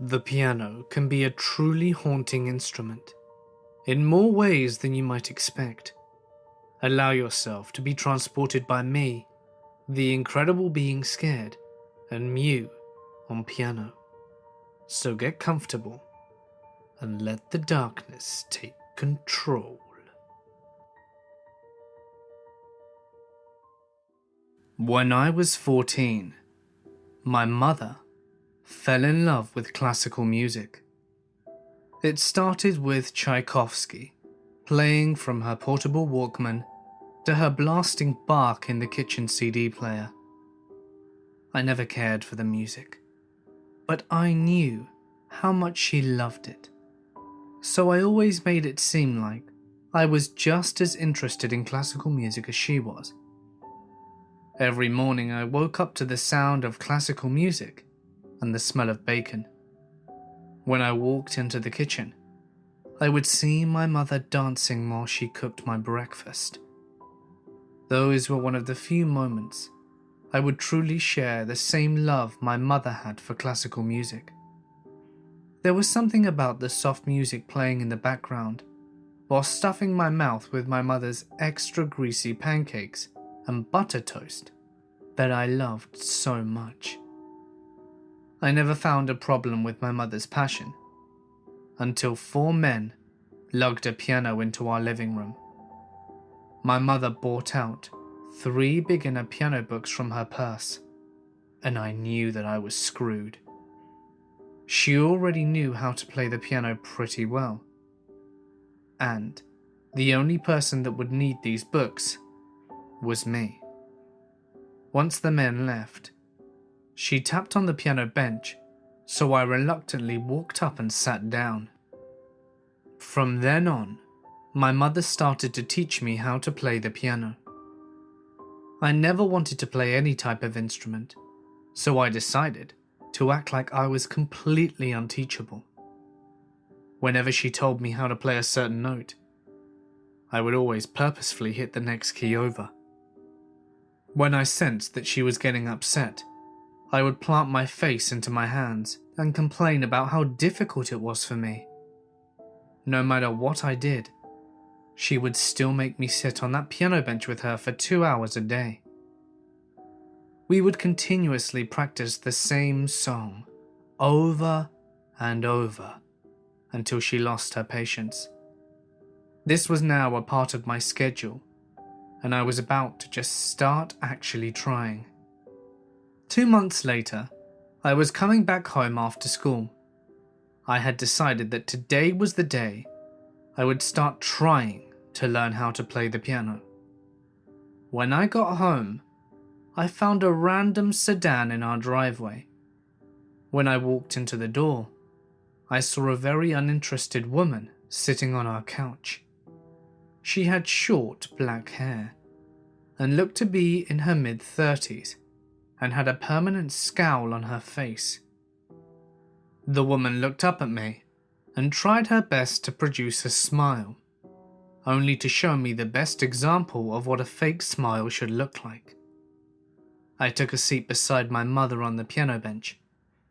The piano can be a truly haunting instrument, in more ways than you might expect. Allow yourself to be transported by me, the incredible being scared, and Mew on piano. So get comfortable and let the darkness take control. When I was 14, my mother fell in love with classical music. It started with Tchaikovsky, playing from her portable Walkman to her blasting Bach in the kitchen CD player. I never cared for the music, but I knew how much she loved it. So I always made it seem like I was just as interested in classical music as she was. Every morning I woke up to the sound of classical music and the smell of bacon. When I walked into the kitchen, I would see my mother dancing while she cooked my breakfast. Those were one of the few moments I would truly share the same love my mother had for classical music. There was something about the soft music playing in the background while stuffing my mouth with my mother's extra greasy pancakes and butter toast that I loved so much. I never found a problem with my mother's passion until 4 men lugged a piano into our living room. My mother bought out 3 beginner piano books from her purse, and I knew that I was screwed. She already knew how to play the piano pretty well, and the only person that would need these books was me. Once the men left, she tapped on the piano bench, so I reluctantly walked up and sat down. From then on, my mother started to teach me how to play the piano. I never wanted to play any type of instrument, so I decided to act like I was completely unteachable. Whenever she told me how to play a certain note, I would always purposefully hit the next key over. When I sensed that she was getting upset, I would plant my face into my hands and complain about how difficult it was for me. No matter what I did, she would still make me sit on that piano bench with her for 2 hours a day. We would continuously practice the same song over and over until she lost her patience. This was now a part of my schedule, and I was about to just start actually trying. 2 months later, I was coming back home after school. I had decided that today was the day I would start trying to learn how to play the piano. When I got home, I found a random sedan in our driveway. When I walked into the door, I saw a very uninterested woman sitting on our couch. She had short black hair and looked to be in her mid-30s and had a permanent scowl on her face. The woman looked up at me and tried her best to produce a smile, only to show me the best example of what a fake smile should look like. I took a seat beside my mother on the piano bench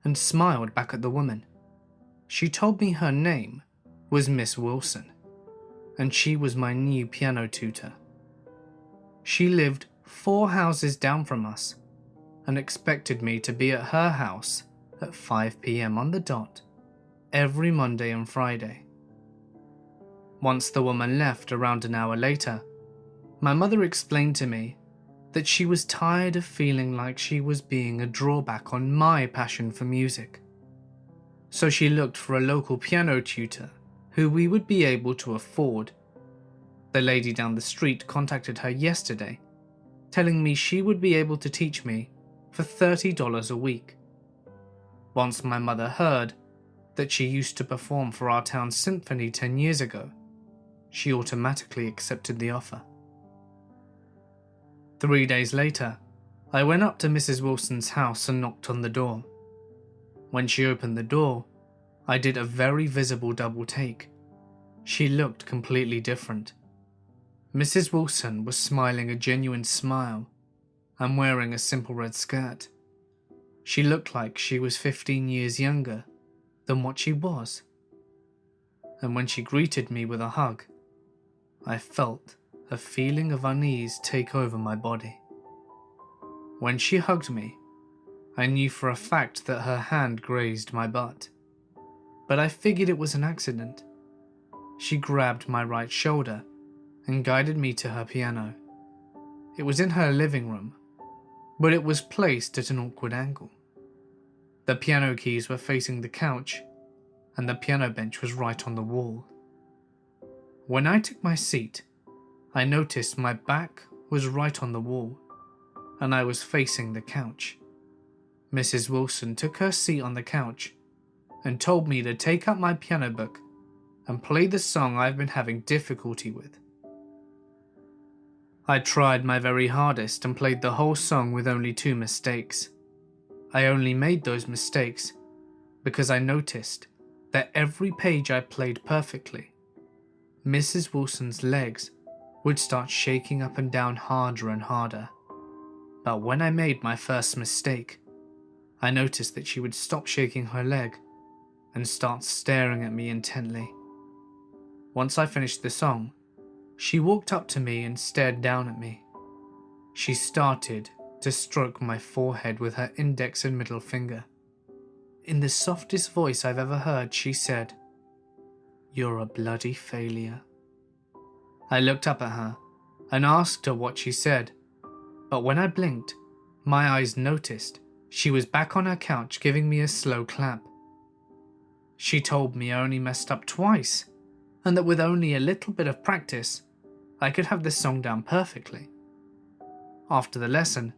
and smiled back at the woman. She told me her name was Miss Wilson, and she was my new piano tutor. She lived 4 houses down from us and expected me to be at her house at 5 p.m. on the dot every Monday and Friday. Once the woman left around an hour later, my mother explained to me that she was tired of feeling like she was being a drawback on my passion for music. So she looked for a local piano tutor who we would be able to afford. The lady down the street contacted her yesterday, telling me she would be able to teach me for $30 a week. Once my mother heard that she used to perform for our town's symphony 10 years ago, she automatically accepted the offer. 3 days later, I went up to Mrs. Wilson's house and knocked on the door. When she opened the door, I did a very visible double take. She looked completely different. Mrs. Wilson was smiling a genuine smile and wearing a simple red skirt. She looked like she was 15 years younger than what she was. And when she greeted me with a hug, I felt a feeling of unease take over my body. When she hugged me, I knew for a fact that her hand grazed my butt, but I figured it was an accident. She grabbed my right shoulder and guided me to her piano. It was in her living room, but it was placed at an awkward angle. The piano keys were facing the couch, and the piano bench was right on the wall. When I took my seat, I noticed my back was right on the wall, and I was facing the couch. Mrs. Wilson took her seat on the couch and told me to take up my piano book and play the song I've been having difficulty with. I tried my very hardest and played the whole song with only 2 mistakes. I only made those mistakes because I noticed that every page I played perfectly, Mrs. Wilson's legs would start shaking up and down harder and harder. But when I made my first mistake, I noticed that she would stop shaking her leg and start staring at me intently. Once I finished the song, she walked up to me and stared down at me. She started to stroke my forehead with her index and middle finger. In the softest voice I've ever heard, she said, "You're a bloody failure." I looked up at her and asked her what she said, but when I blinked, my eyes noticed she was back on her couch giving me a slow clap. She told me I only messed up twice, and that with only a little bit of practice, I could have this song down perfectly. After the lesson,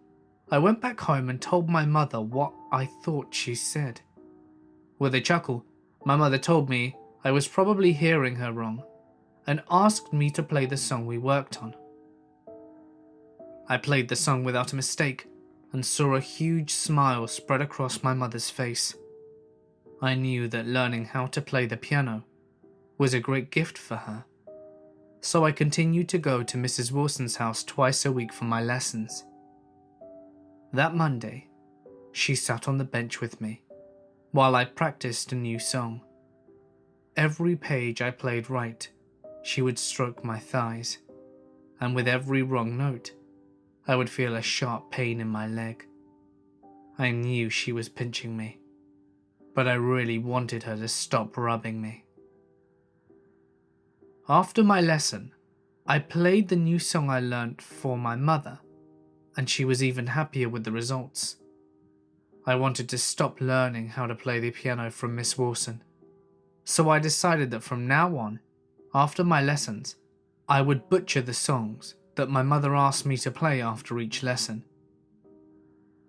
I went back home and told my mother what I thought she said. With a chuckle, my mother told me I was probably hearing her wrong and asked me to play the song we worked on. I played the song without a mistake and saw a huge smile spread across my mother's face. I knew that learning how to play the piano was a great gift for her, so I continued to go to Mrs. Wilson's house twice a week for my lessons. That Monday, she sat on the bench with me while I practiced a new song. Every page I played right, she would stroke my thighs, and with every wrong note, I would feel a sharp pain in my leg. I knew she was pinching me, but I really wanted her to stop rubbing me. After my lesson, I played the new song I learnt for my mother, and she was even happier with the results. I wanted to stop learning how to play the piano from Miss Wilson, so I decided that from now on, after my lessons, I would butcher the songs that my mother asked me to play after each lesson.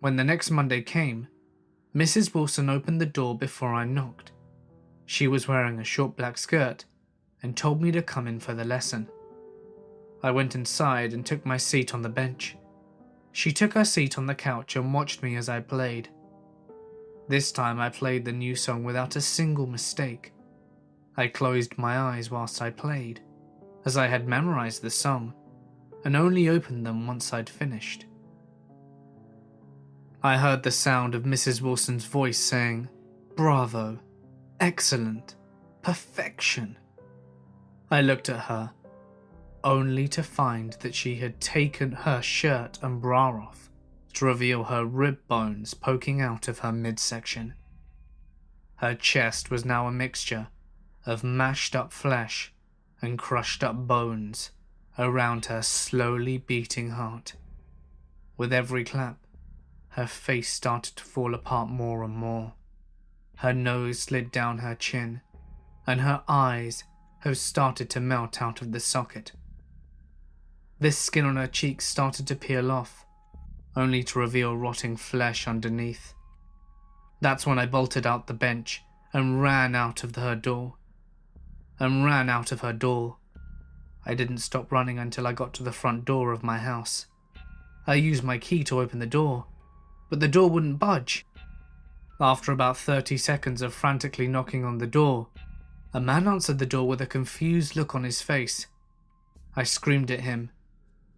When the next Monday came, Mrs. Wilson opened the door before I knocked. She was wearing a short black skirt and told me to come in for the lesson. I went inside and took my seat on the bench. She took her seat on the couch and watched me as I played. This time I played the new song without a single mistake. I closed my eyes whilst I played, as I had memorized the song, and only opened them once I'd finished. I heard the sound of Mrs. Wilson's voice saying, "Bravo, excellent, perfection." I looked at her, only to find that she had taken her shirt and bra off to reveal her rib bones poking out of her midsection. Her chest was now a mixture of mashed up flesh and crushed up bones around her slowly beating heart. With every clap, her face started to fall apart more and more. Her nose slid down her chin, and her eyes have started to melt out of the socket. The skin on her cheeks started to peel off, only to reveal rotting flesh underneath. That's when I bolted out the bench and ran out of her door. I didn't stop running until I got to the front door of my house. I used my key to open the door, but the door wouldn't budge. After about 30 seconds of frantically knocking on the door, a man answered the door with a confused look on his face. I screamed at him,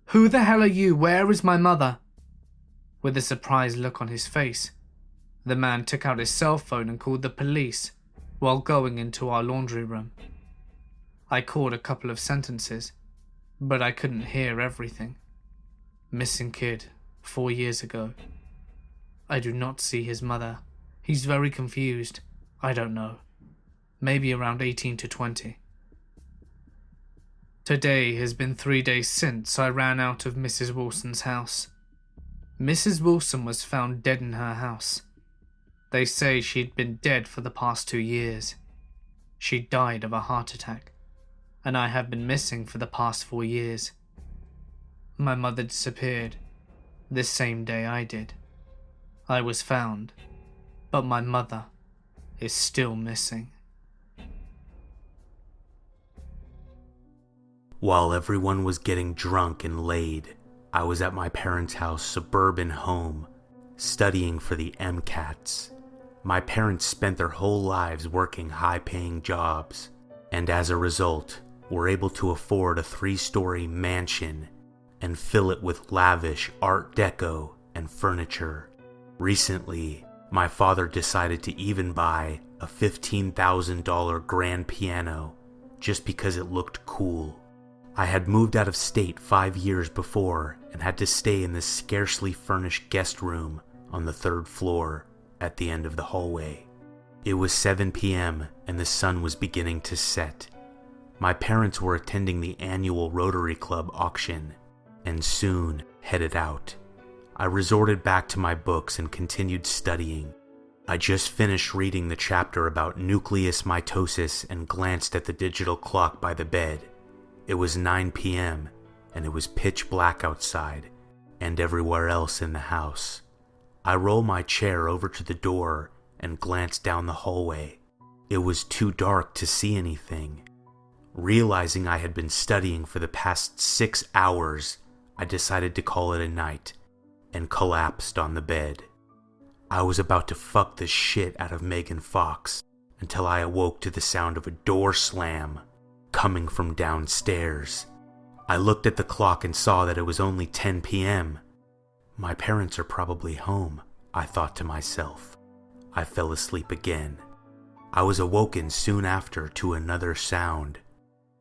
"Who the hell are you? Where is my mother?" With a surprised look on his face, the man took out his cell phone and called the police, while going into our laundry room. I caught a couple of sentences, but I couldn't hear everything. Missing kid, 4 years ago. I do not see his mother. He's very confused. I don't know. Maybe around 18 to 20. Today has been 3 days since I ran out of Mrs. Wilson's house. Mrs. Wilson was found dead in her house. They say she'd been dead for the past 2 years. She died of a heart attack, and I have been missing for the past 4 years. My mother disappeared this same day I did. I was found, but my mother is still missing. While everyone was getting drunk and laid, I was at my parents' house suburban home, studying for the MCATs. My parents spent their whole lives working high-paying jobs, and as a result, were able to afford a 3-story mansion and fill it with lavish Art Deco and furniture. Recently, my father decided to even buy a $15,000 grand piano just because it looked cool. I had moved out of state 5 years before and had to stay in this scarcely furnished guest room on the 3rd floor at the end of the hallway. It was 7 p.m. and the sun was beginning to set. My parents were attending the annual Rotary Club auction and soon headed out. I resorted back to my books and continued studying. I just finished reading the chapter about nucleus mitosis and glanced at the digital clock by the bed. It was 9 p.m. and it was pitch black outside and everywhere else in the house. I rolled my chair over to the door and glanced down the hallway. It was too dark to see anything. Realizing I had been studying for the past 6 hours, I decided to call it a night and collapsed on the bed. I was about to fuck the shit out of Megan Fox until I awoke to the sound of a door slam coming from downstairs. I looked at the clock and saw that it was only 10 p.m. My parents are probably home, I thought to myself. I fell asleep again. I was awoken soon after to another sound.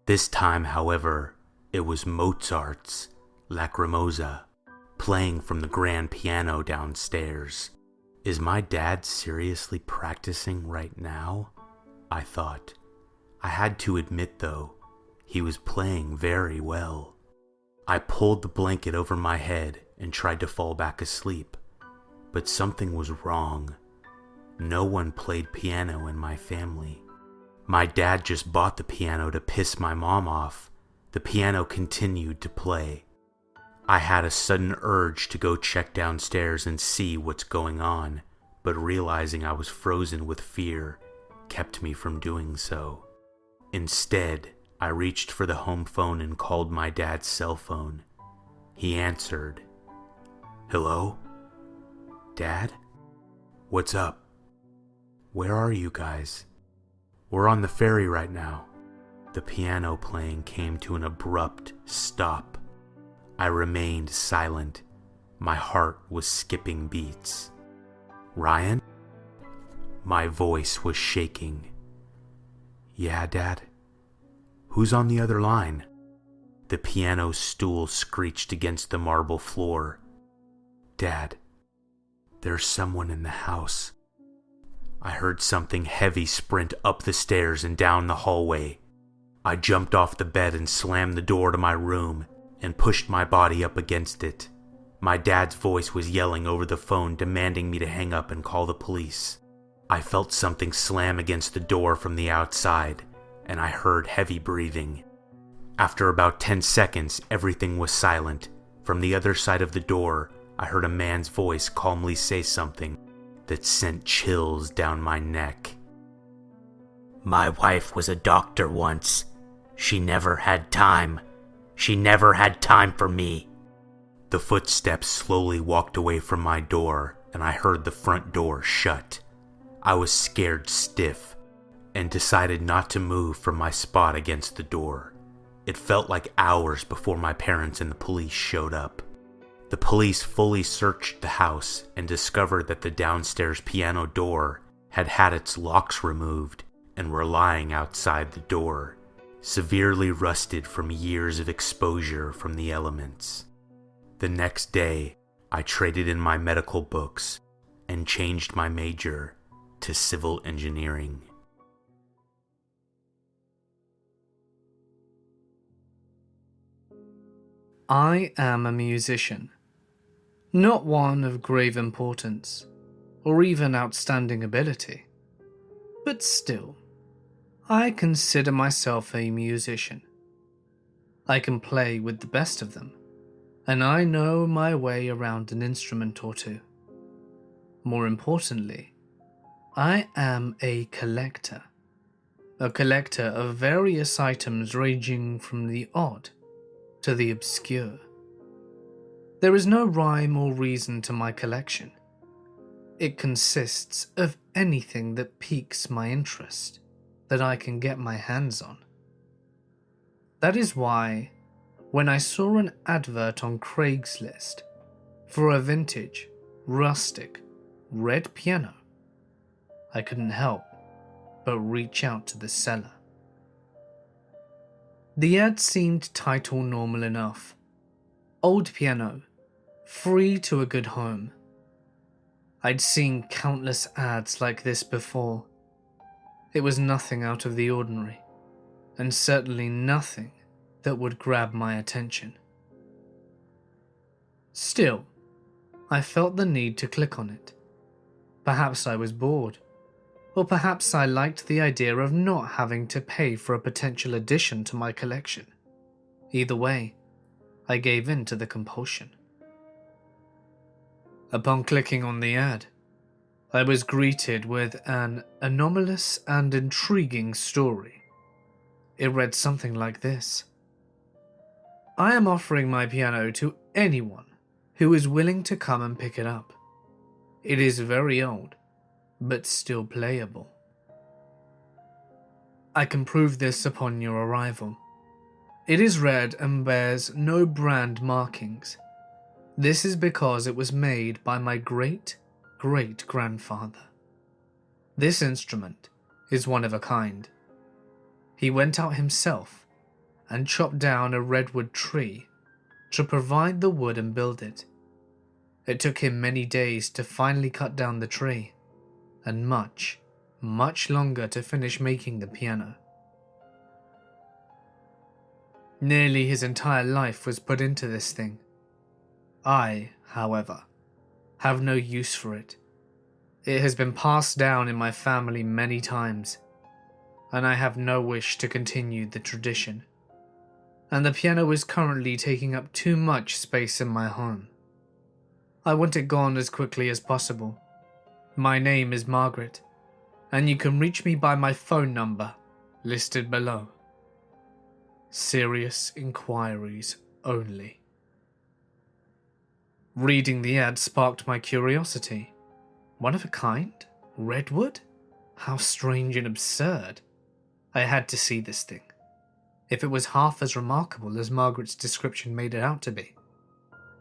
This time, however, it was Mozart's Lacrimosa, playing from the grand piano downstairs. Is my dad seriously practicing right now? I thought. I had to admit, though, he was playing very well. I pulled the blanket over my head and tried to fall back asleep, but something was wrong. No one played piano in my family. My dad just bought the piano to piss my mom off. The piano continued to play. I had a sudden urge to go check downstairs and see what's going on, but realizing I was frozen with fear kept me from doing so. Instead, I reached for the home phone and called my dad's cell phone. He answered. Hello? Dad? What's up? Where are you guys? We're on the ferry right now. The piano playing came to an abrupt stop. I remained silent. My heart was skipping beats. Ryan? My voice was shaking. Yeah, Dad? Who's on the other line? The piano stool screeched against the marble floor. Dad, there's someone in the house. I heard something heavy sprint up the stairs and down the hallway. I jumped off the bed and slammed the door to my room and pushed my body up against it. My dad's voice was yelling over the phone, demanding me to hang up and call the police. I felt something slam against the door from the outside, and I heard heavy breathing. After about 10 seconds, everything was silent. From the other side of the door, I heard a man's voice calmly say something that sent chills down my neck. My wife was a doctor once. She never had time. She never had time for me. The footsteps slowly walked away from my door, and I heard the front door shut. I was scared stiff and decided not to move from my spot against the door. It felt like hours before my parents and the police showed up. The police fully searched the house and discovered that the downstairs piano door had had its locks removed and were lying outside the door, severely rusted from years of exposure from the elements. The next day, I traded in my medical books and changed my major to civil engineering. I am a musician, not one of grave importance or even outstanding ability, but still, I consider myself a musician. I can play with the best of them, and I know my way around an instrument or two. More importantly, I am a collector of various items ranging from the odd to the obscure. There is no rhyme or reason to my collection. It consists of anything that piques my interest that I can get my hands on. That is why, when I saw an advert on Craigslist for a vintage, rustic, red piano, I couldn't help but reach out to the seller. The ad seemed title normal enough. Old piano, free to a good home. I'd seen countless ads like this before. It was nothing out of the ordinary, and certainly nothing that would grab my attention. Still, I felt the need to click on it. Perhaps I was bored, or perhaps I liked the idea of not having to pay for a potential addition to my collection. Either way, I gave in to the compulsion. Upon clicking on the ad, I was greeted with an anomalous and intriguing story. It read something like this: I am offering my piano to anyone who is willing to come and pick it up. It is very old, but still playable. I can prove this upon your arrival. It is red and bears no brand markings. This is because it was made by my great-great-grandfather. This instrument is one of a kind. He went out himself and chopped down a redwood tree to provide the wood and build it. It took him many days to finally cut down the tree, and much, much longer to finish making the piano. Nearly his entire life was put into this thing. I, however, have no use for it. It has been passed down in my family many times, and I have no wish to continue the tradition. And the piano is currently taking up too much space in my home. I want it gone as quickly as possible. My name is Margaret, and you can reach me by my phone number listed below. Serious inquiries only. Reading the ad sparked my curiosity. One of a kind? Redwood? How strange and absurd. I had to see this thing, if it was half as remarkable as Margaret's description made it out to be.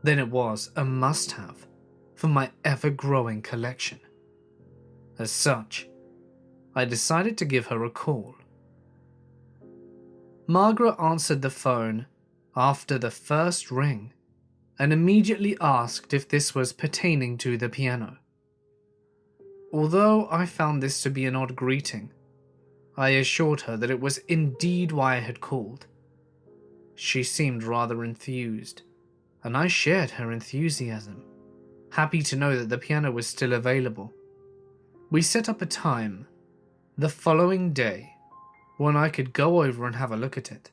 Then it was a must-have for my ever-growing collection. As such, I decided to give her a call. Margaret answered the phone after the first ring and immediately asked if this was pertaining to the piano. Although I found this to be an odd greeting, I assured her that it was indeed why I had called. She seemed rather enthused, and I shared her enthusiasm, happy to know that the piano was still available. We set up a time, the following day, when I could go over and have a look at it.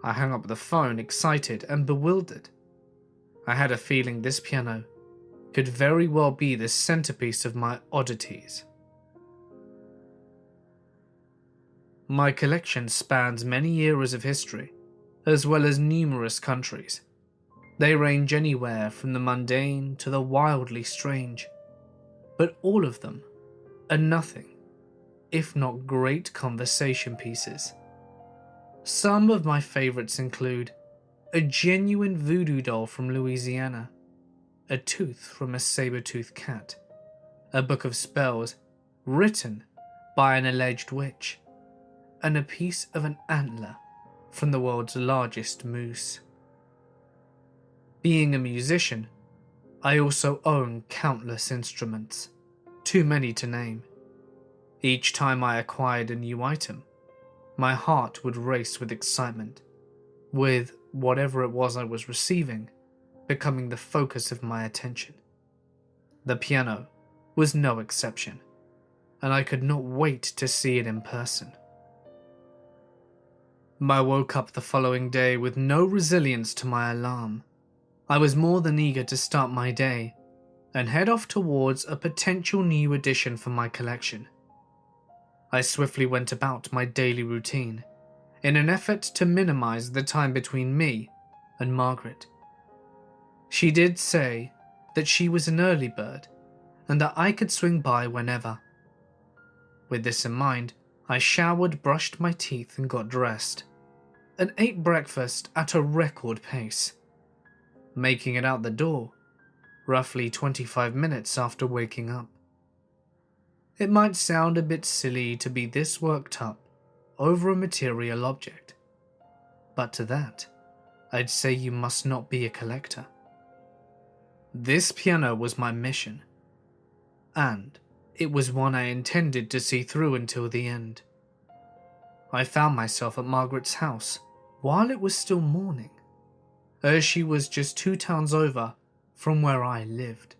I hung up the phone, excited and bewildered. I had a feeling this piano could very well be the centerpiece of my oddities. My collection spans many eras of history, as well as numerous countries. They range anywhere from the mundane to the wildly strange, but all of them are nothing if not great conversation pieces. Some of my favorites include a genuine voodoo doll from Louisiana, a tooth from a saber-toothed cat, a book of spells written by an alleged witch, and a piece of an antler from the world's largest moose. Being a musician, I also own countless instruments, too many to name. Each time I acquired a new item, my heart would race with excitement, with whatever it was I was receiving becoming the focus of my attention. The piano was no exception, and I could not wait to see it in person. I woke up the following day with no resilience to my alarm. I was more than eager to start my day and head off towards a potential new addition for my collection. I swiftly went about my daily routine in an effort to minimize the time between me and Margaret. She did say that she was an early bird and that I could swing by whenever. With this in mind, I showered, brushed my teeth and got dressed, and ate breakfast at a record pace, making it out the door roughly 25 minutes after waking up. It might sound a bit silly to be this worked up over a material object, but to that, I'd say you must not be a collector. This piano was my mission, and it was one I intended to see through until the end. I found myself at Margaret's house while it was still morning, as she was just 2 towns over from where I lived.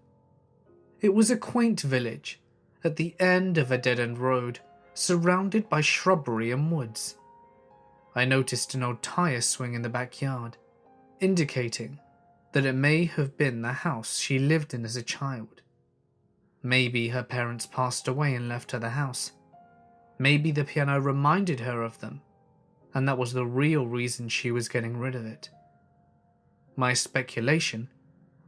It was a quaint village at the end of a dead-end road, surrounded by shrubbery and woods. I noticed an old tire swing in the backyard, indicating that it may have been the house she lived in as a child. Maybe her parents passed away and left her the house. Maybe the piano reminded her of them, and that was the real reason she was getting rid of it. My speculation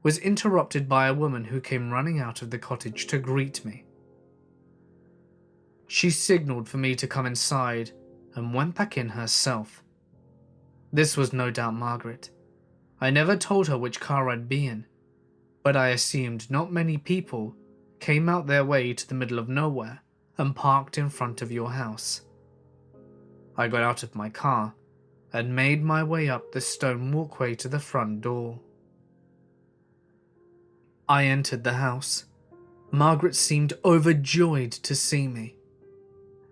was interrupted by a woman who came running out of the cottage to greet me. She signaled for me to come inside and went back in herself. This was no doubt Margaret. I never told her which car I'd be in, but I assumed not many people came out their way to the middle of nowhere and parked in front of your house. I got out of my car and made my way up the stone walkway to the front door. I entered the house. Margaret seemed overjoyed to see me.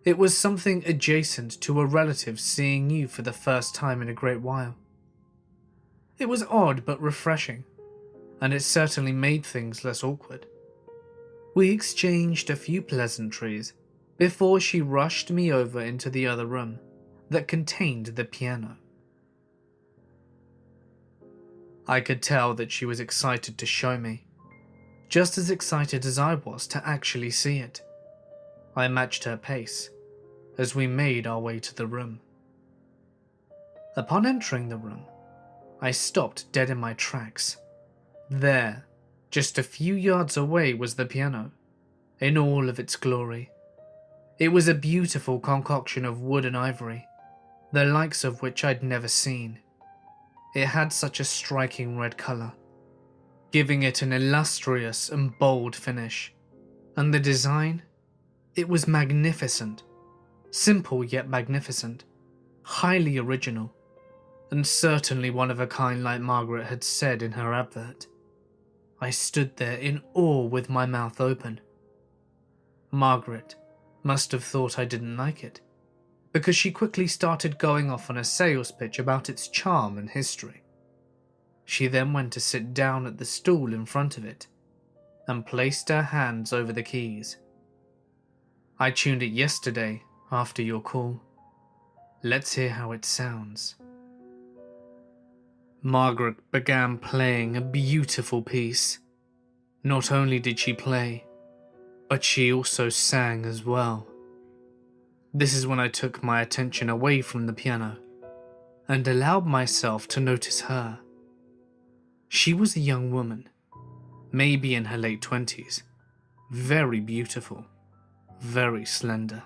It was something adjacent to a relative seeing you for the first time in a great while. It was odd but refreshing, and it certainly made things less awkward. We exchanged a few pleasantries before she rushed me over into the other room that contained the piano. I could tell that she was excited to show me, just as excited as I was to actually see it. I matched her pace as we made our way to the room. Upon entering the room, I stopped dead in my tracks. There, just a few yards away, was the piano, in all of its glory. It was a beautiful concoction of wood and ivory, the likes of which I'd never seen. It had such a striking red colour, giving it an illustrious and bold finish. And the design? It was magnificent. Simple yet magnificent. Highly original. And certainly one of a kind like Margaret had said in her advert. I stood there in awe with my mouth open. Margaret must have thought I didn't like it, because she quickly started going off on a sales pitch about its charm and history. She then went to sit down at the stool in front of it, and placed her hands over the keys. I tuned it yesterday after your call. Let's hear how it sounds. Margaret began playing a beautiful piece. Not only did she play, but she also sang as well. This is when I took my attention away from the piano and allowed myself to notice her. She was a young woman, maybe in her late 20s, very beautiful, very slender.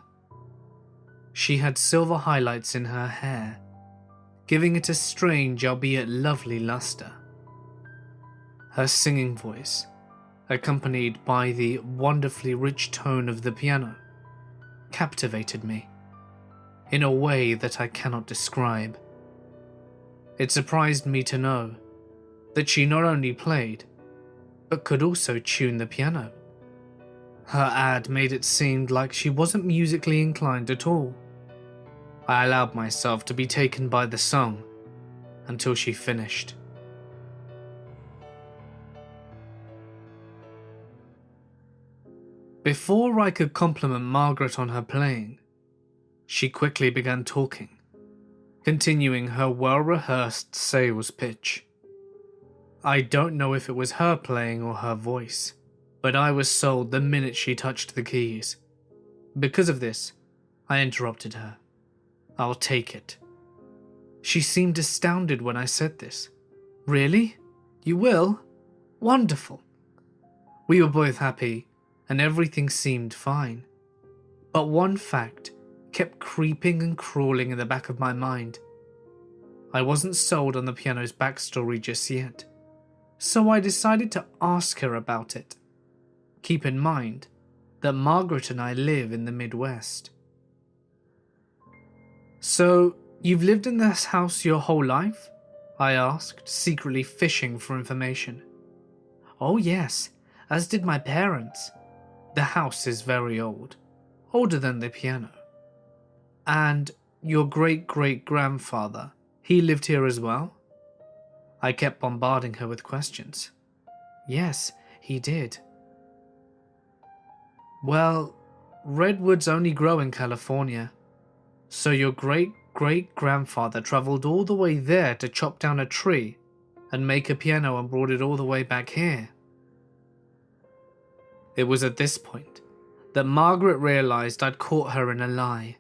She had silver highlights in her hair, giving it a strange albeit lovely luster. Her singing voice, accompanied by the wonderfully rich tone of the piano, captivated me in a way that I cannot describe. It surprised me to know that she not only played, but could also tune the piano. Her ad made it seem like she wasn't musically inclined at all. I allowed myself to be taken by the song until she finished. Before I could compliment Margaret on her playing, she quickly began talking, continuing her well-rehearsed sales pitch. I don't know if it was her playing or her voice, but I was sold the minute she touched the keys. Because of this, I interrupted her. "I'll take it." She seemed astounded when I said this. "Really? You will? Wonderful." We were both happy, and everything seemed fine. But one fact kept creeping and crawling in the back of my mind. I wasn't sold on the piano's backstory just yet, so I decided to ask her about it. Keep in mind that Margaret and I live in the Midwest. "So, you've lived in this house your whole life?" I asked, secretly fishing for information. "Oh yes, as did my parents. The house is very old, older than the piano." "And your great-great-grandfather, he lived here as well?" I kept bombarding her with questions. "Yes, he did." "Well, redwoods only grow in California, so your great-great-grandfather traveled all the way there to chop down a tree and make a piano and brought it all the way back here." It was at this point that Margaret realized I'd caught her in a lie.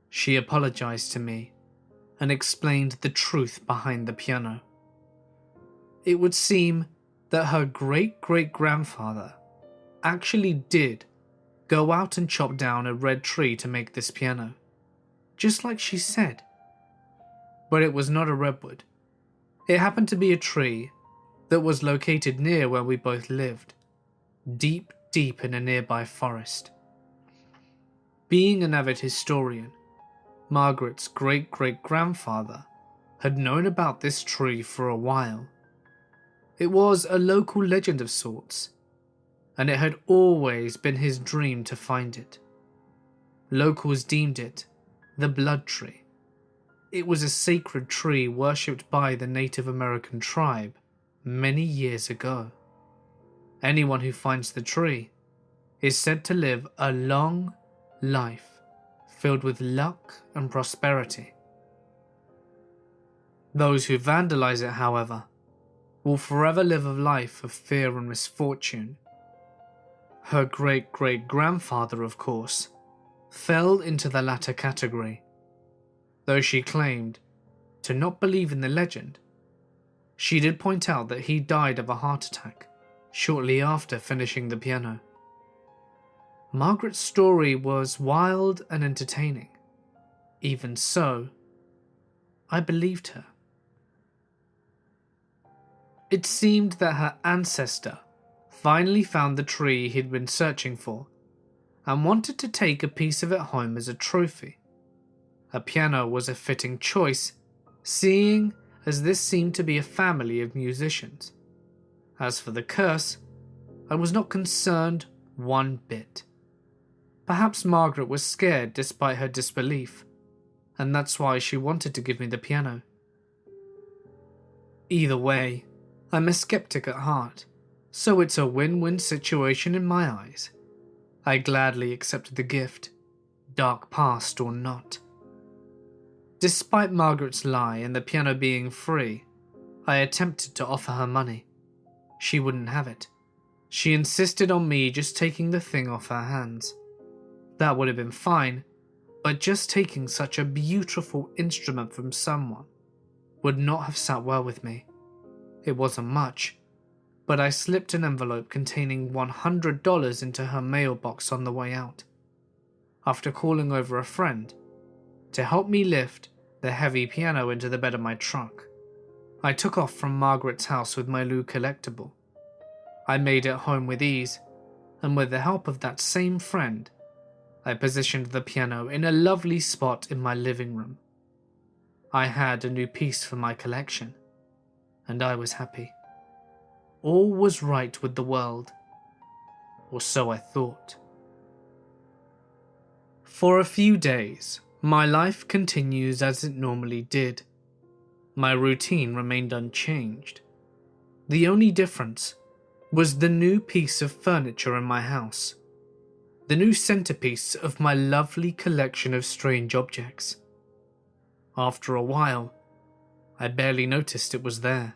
She apologized to me and explained the truth behind the piano. It would seem that her great-great-grandfather actually did go out and chop down a red tree to make this piano, just like she said. But it was not a redwood. It happened to be a tree that was located near where we both lived, deep in a nearby forest. Being an avid historian, Margaret's great-great-grandfather had known about this tree for a while. It was a local legend of sorts, and it had always been his dream to find it. Locals deemed it the blood tree. It was a sacred tree worshipped by the Native American tribe many years ago. Anyone who finds the tree is said to live a long life filled with luck and prosperity. Those who vandalize it, however, will forever live a life of fear and misfortune. Her great-great-grandfather, of course, fell into the latter category. Though she claimed to not believe in the legend, she did point out that he died of a heart attack shortly after finishing the piano. Margaret's story was wild and entertaining. Even so, I believed her. It seemed that her ancestor finally found the tree he'd been searching for and wanted to take a piece of it home as a trophy. A piano was a fitting choice, seeing as this seemed to be a family of musicians. As for the curse, I was not concerned one bit. Perhaps Margaret was scared despite her disbelief, and that's why she wanted to give me the piano. Either way, I'm a skeptic at heart, so it's a win-win situation in my eyes. I gladly accepted the gift, dark past or not. Despite Margaret's lie and the piano being free, I attempted to offer her money. She wouldn't have it. She insisted on me just taking the thing off her hands. That would have been fine, but just taking such a beautiful instrument from someone would not have sat well with me. It wasn't much, but I slipped an envelope containing $100 into her mailbox on the way out, after calling over a friend to help me lift the heavy piano into the bed of my truck. I took off from Margaret's house with my Lou collectible. I made it home with ease, and with the help of that same friend, I positioned the piano in a lovely spot in my living room. I had a new piece for my collection, and I was happy. All was right with the world, or so I thought. For a few days, my life continues as it normally did. My routine remained unchanged. The only difference was the new piece of furniture in my house, the new centerpiece of my lovely collection of strange objects. After a while, I barely noticed it was there.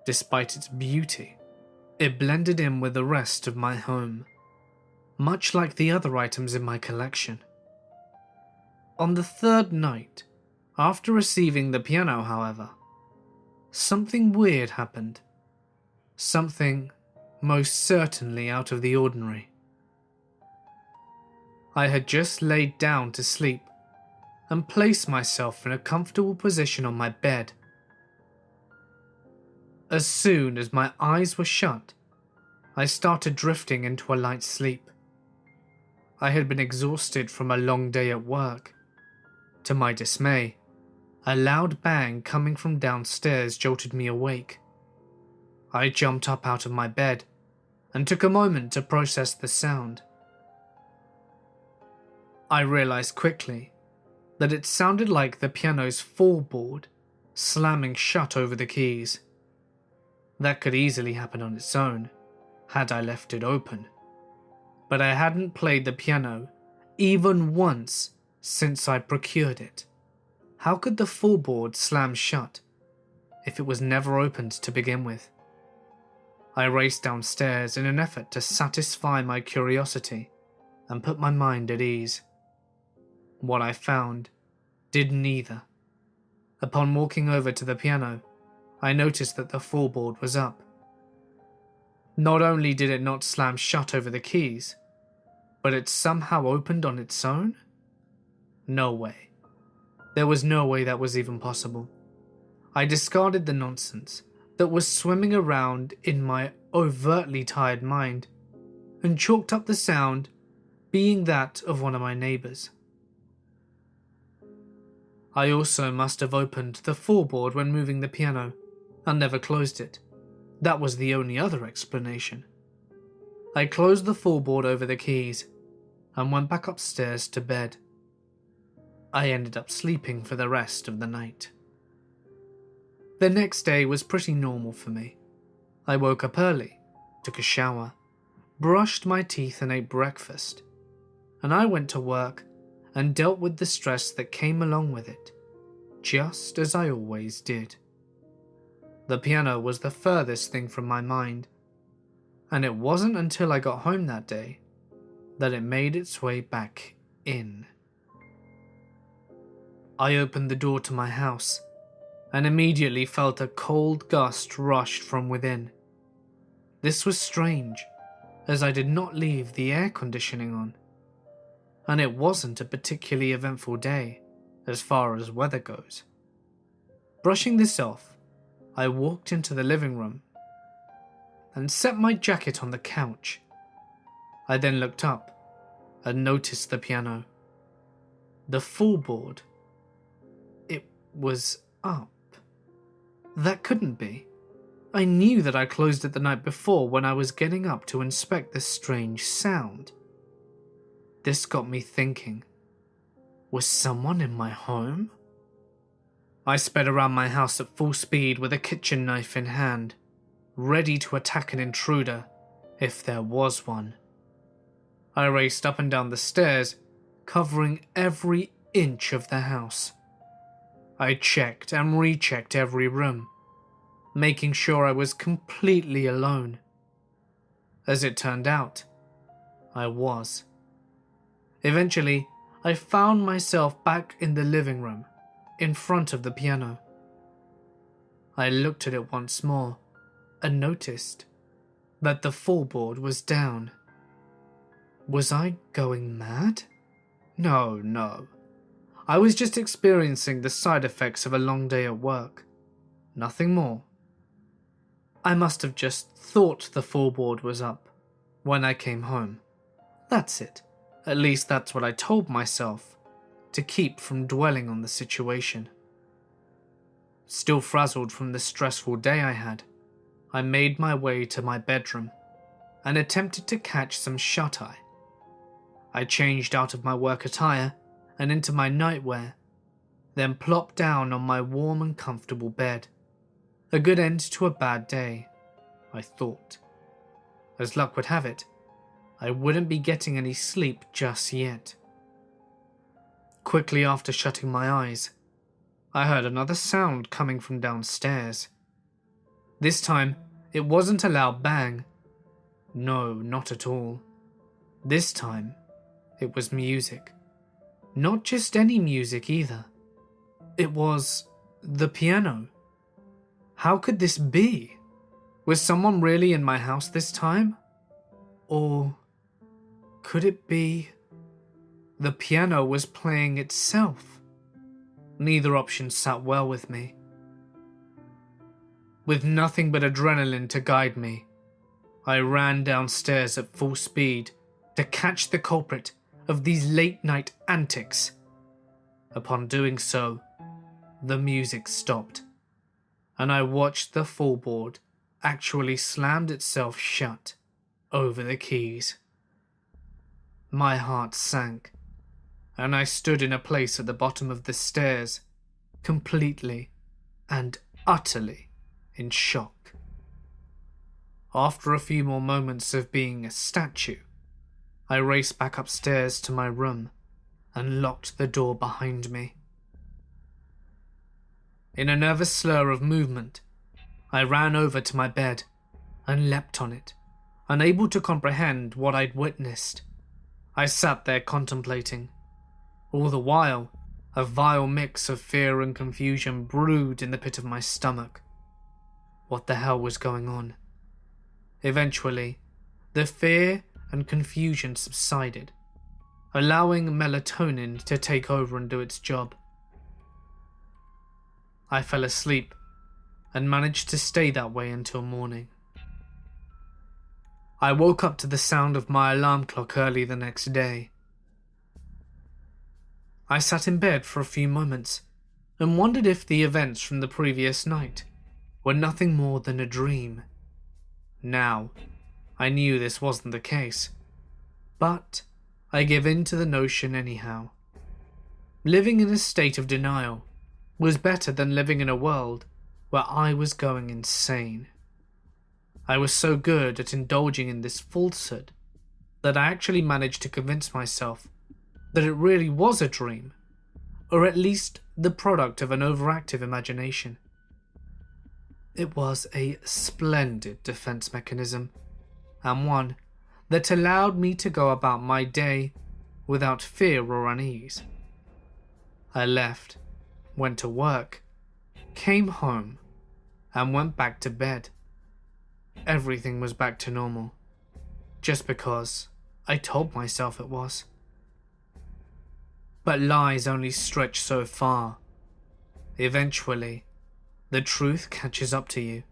Despite its beauty, it blended in with the rest of my home, much like the other items in my collection. On the third night, after receiving the piano, however, something weird happened. Something most certainly out of the ordinary. I had just laid down to sleep and placed myself in a comfortable position on my bed. As soon as my eyes were shut, I started drifting into a light sleep. I had been exhausted from a long day at work. To my dismay, a loud bang coming from downstairs jolted me awake. I jumped up out of my bed and took a moment to process the sound. I realized quickly that it sounded like the piano's floorboard slamming shut over the keys. That could easily happen on its own, had I left it open. But I hadn't played the piano even once since I procured it. How could the floorboard slam shut if it was never opened to begin with? I raced downstairs in an effort to satisfy my curiosity and put my mind at ease. What I found did neither. Upon walking over to the piano, I noticed that the floorboard was up. Not only did it not slam shut over the keys, but it somehow opened on its own? No way. There was no way that was even possible. I discarded the nonsense that was swimming around in my overtly tired mind and chalked up the sound being that of one of my neighbours. I also must have opened the floorboard when moving the piano and never closed it. That was the only other explanation. I closed the floorboard over the keys and went back upstairs to bed. I ended up sleeping for the rest of the night. The next day was pretty normal for me. I woke up early, took a shower, brushed my teeth and ate breakfast, and I went to work and dealt with the stress that came along with it, just as I always did. The piano was the furthest thing from my mind, and it wasn't until I got home that day that it made its way back in. I opened the door to my house and immediately felt a cold gust rushed from within. This was strange, as I did not leave the air conditioning on, and it wasn't a particularly eventful day as far as weather goes. Brushing this off, I walked into the living room and set my jacket on the couch. I then looked up and noticed the piano. The floorboard, it was up. That couldn't be. I knew that I closed it the night before when I was getting up to inspect this strange sound. This got me thinking, was someone in my home? I sped around my house at full speed with a kitchen knife in hand, ready to attack an intruder if there was one. I raced up and down the stairs, covering every inch of the house. I checked and rechecked every room, making sure I was completely alone. As it turned out, I was. Eventually, I found myself back in the living room, in front of the piano. I looked at it once more and noticed that the floorboard was down. Was I going mad? No. I was just experiencing the side effects of a long day at work. Nothing more. I must have just thought the floorboard was up when I came home. That's it. At least that's what I told myself, to keep from dwelling on the situation. Still frazzled from the stressful day I had, I made my way to my bedroom and attempted to catch some shut-eye. I changed out of my work attire and into my nightwear, then plopped down on my warm and comfortable bed. A good end to a bad day, I thought. As luck would have it, I wouldn't be getting any sleep just yet. Quickly after shutting my eyes, I heard another sound coming from downstairs. This time, it wasn't a loud bang. No, not at all. This time, it was music. Not just any music either. It was the piano. How could this be? Was someone really in my house this time? Or could it be the piano was playing itself? Neither option sat well with me. With nothing but adrenaline to guide me, I ran downstairs at full speed to catch the culprit of these late-night antics. Upon doing so, the music stopped, and I watched the floorboard actually slammed itself shut over the keys. My heart sank, and I stood in a place at the bottom of the stairs, completely and utterly in shock. After a few more moments of being a statue, I raced back upstairs to my room and locked the door behind me. In a nervous slur of movement, I ran over to my bed and leapt on it, unable to comprehend what I'd witnessed. I sat there contemplating. All the while, a vile mix of fear and confusion brewed in the pit of my stomach. What the hell was going on? Eventually, the fear and confusion subsided, allowing melatonin to take over and do its job. I fell asleep and managed to stay that way until morning. I woke up to the sound of my alarm clock early the next day. I sat in bed for a few moments and wondered if the events from the previous night were nothing more than a dream. Now, I knew this wasn't the case, but I gave in to the notion anyhow. Living in a state of denial was better than living in a world where I was going insane. I was so good at indulging in this falsehood that I actually managed to convince myself that it really was a dream, or at least the product of an overactive imagination. It was a splendid defense mechanism, and one that allowed me to go about my day without fear or unease. I left, went to work, came home, and went back to bed. Everything was back to normal, just because I told myself it was. But lies only stretch so far. Eventually, the truth catches up to you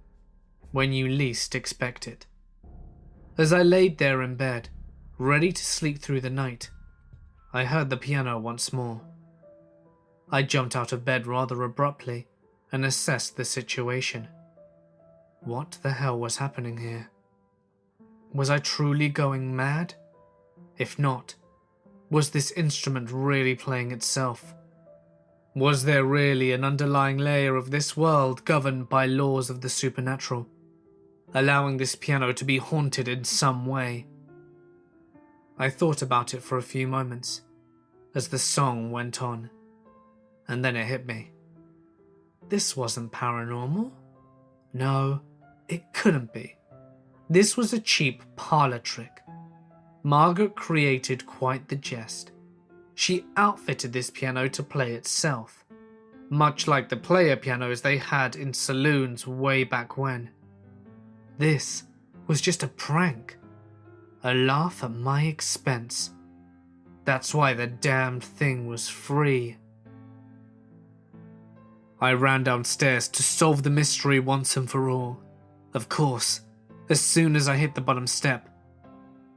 when you least expect it. As I laid there in bed, ready to sleep through the night, I heard the piano once more. I jumped out of bed rather abruptly and assessed the situation. What the hell was happening here? Was I truly going mad? If not, was this instrument really playing itself? Was there really an underlying layer of this world governed by laws of the supernatural, allowing this piano to be haunted in some way? I thought about it for a few moments as the song went on, and then it hit me. This wasn't paranormal. No, it couldn't be. This was a cheap parlor trick. Margaret created quite the jest. She outfitted this piano to play itself, much like the player pianos they had in saloons way back when. This was just a prank, a laugh at my expense. That's why the damned thing was free. I ran downstairs to solve the mystery once and for all. Of course, as soon as I hit the bottom step,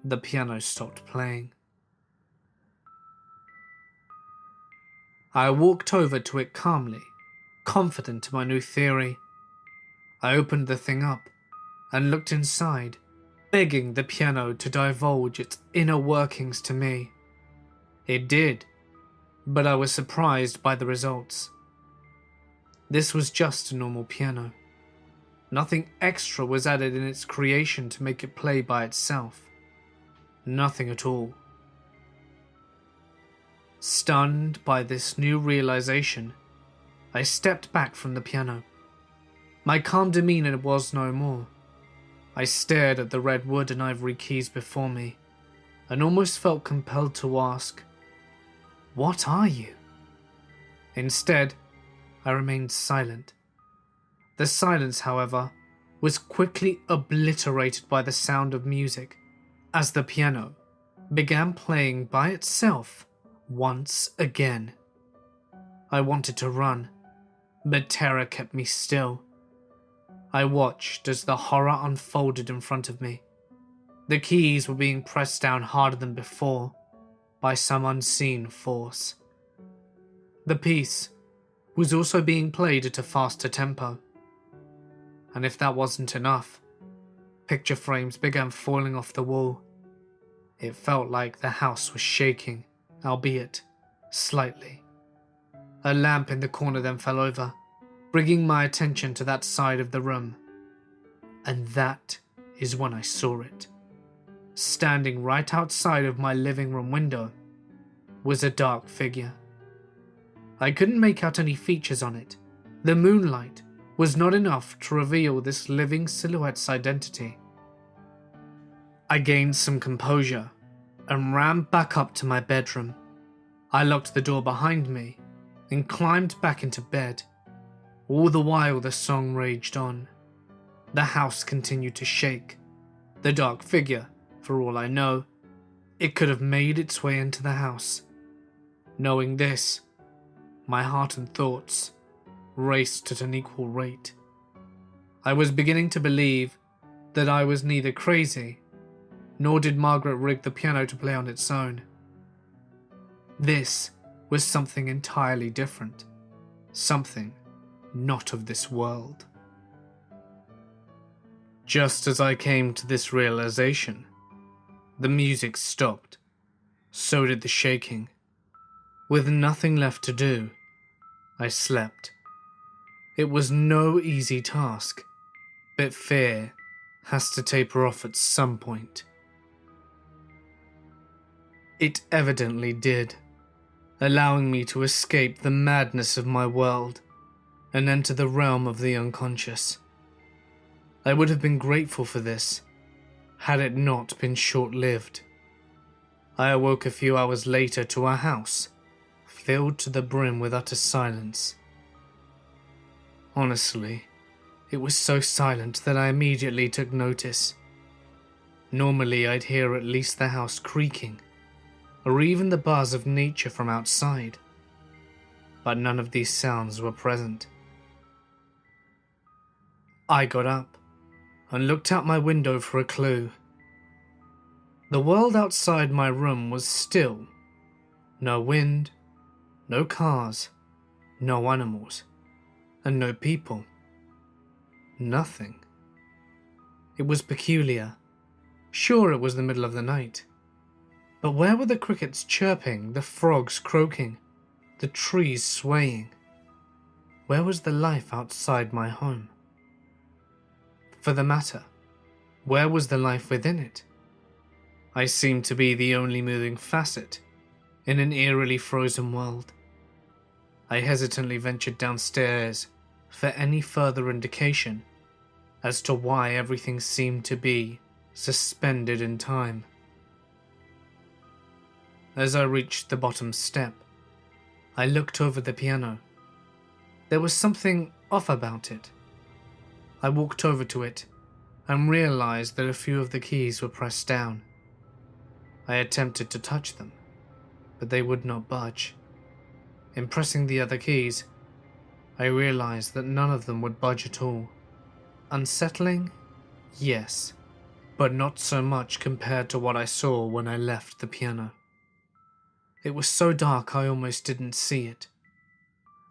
the piano stopped playing. I walked over to it calmly, confident in my new theory. I opened the thing up and looked inside, begging the piano to divulge its inner workings to me. It did, but I was surprised by the results. This was just a normal piano. Nothing extra was added in its creation to make it play by itself. Nothing at all. Stunned by this new realization, I stepped back from the piano. My calm demeanor was no more. I stared at the red wood and ivory keys before me, and almost felt compelled to ask, "What are you?" Instead, I remained silent. The silence, however, was quickly obliterated by the sound of music as the piano began playing by itself once again. I wanted to run, but terror kept me still. I watched as the horror unfolded in front of me. The keys were being pressed down harder than before by some unseen force. The piece was also being played at a faster tempo. And if that wasn't enough, picture frames began falling off the wall. It felt like the house was shaking, albeit slightly. A lamp in the corner then fell over, bringing my attention to that side of the room. And that is when I saw it. Standing right outside of my living room window was a dark figure. I couldn't make out any features on it. The moonlight was not enough to reveal this living silhouette's identity. I gained some composure and ran back up to my bedroom. I locked the door behind me and climbed back into bed. All the while the song raged on. The house continued to shake. The dark figure, for all I know, it could have made its way into the house. Knowing this, my heart and thoughts raced at an equal rate. I was beginning to believe that I was neither crazy, nor did Margaret rig the piano to play on its own. This was something entirely different, something not of this world. Just as I came to this realization, the music stopped. So did the shaking. With nothing left to do, I slept. It was no easy task, but fear has to taper off at some point. It evidently did, allowing me to escape the madness of my world and enter the realm of the unconscious. I would have been grateful for this, had it not been short-lived. I awoke a few hours later to a house filled to the brim with utter silence. Honestly, it was so silent that I immediately took notice. Normally I'd hear at least the house creaking, or even the buzz of nature from outside, but none of these sounds were present. I got up and looked out my window for a clue. The world outside my room was still. No wind, no cars, no animals, and no people. Nothing. It was peculiar. Sure, it was the middle of the night. But where were the crickets chirping, the frogs croaking, the trees swaying? Where was the life outside my home? For the matter, where was the life within it? I seemed to be the only moving facet in an eerily frozen world. I hesitantly ventured downstairs for any further indication as to why everything seemed to be suspended in time. As I reached the bottom step, I looked over the piano. There was something off about it. I walked over to it and realized that a few of the keys were pressed down. I attempted to touch them, but they would not budge. In pressing the other keys, I realized that none of them would budge at all. Unsettling? Yes, but not so much compared to what I saw when I left the piano. It was so dark I almost didn't see it.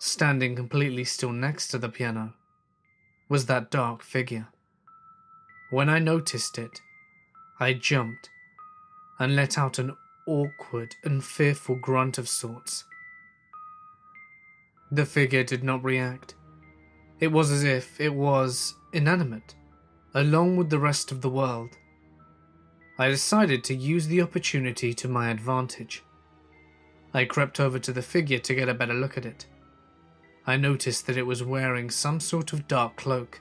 Standing completely still next to the piano was that dark figure. When I noticed it, I jumped and let out an awkward and fearful grunt of sorts. The figure did not react. It was as if it was inanimate, along with the rest of the world. I decided to use the opportunity to my advantage. I crept over to the figure to get a better look at it. I noticed that it was wearing some sort of dark cloak,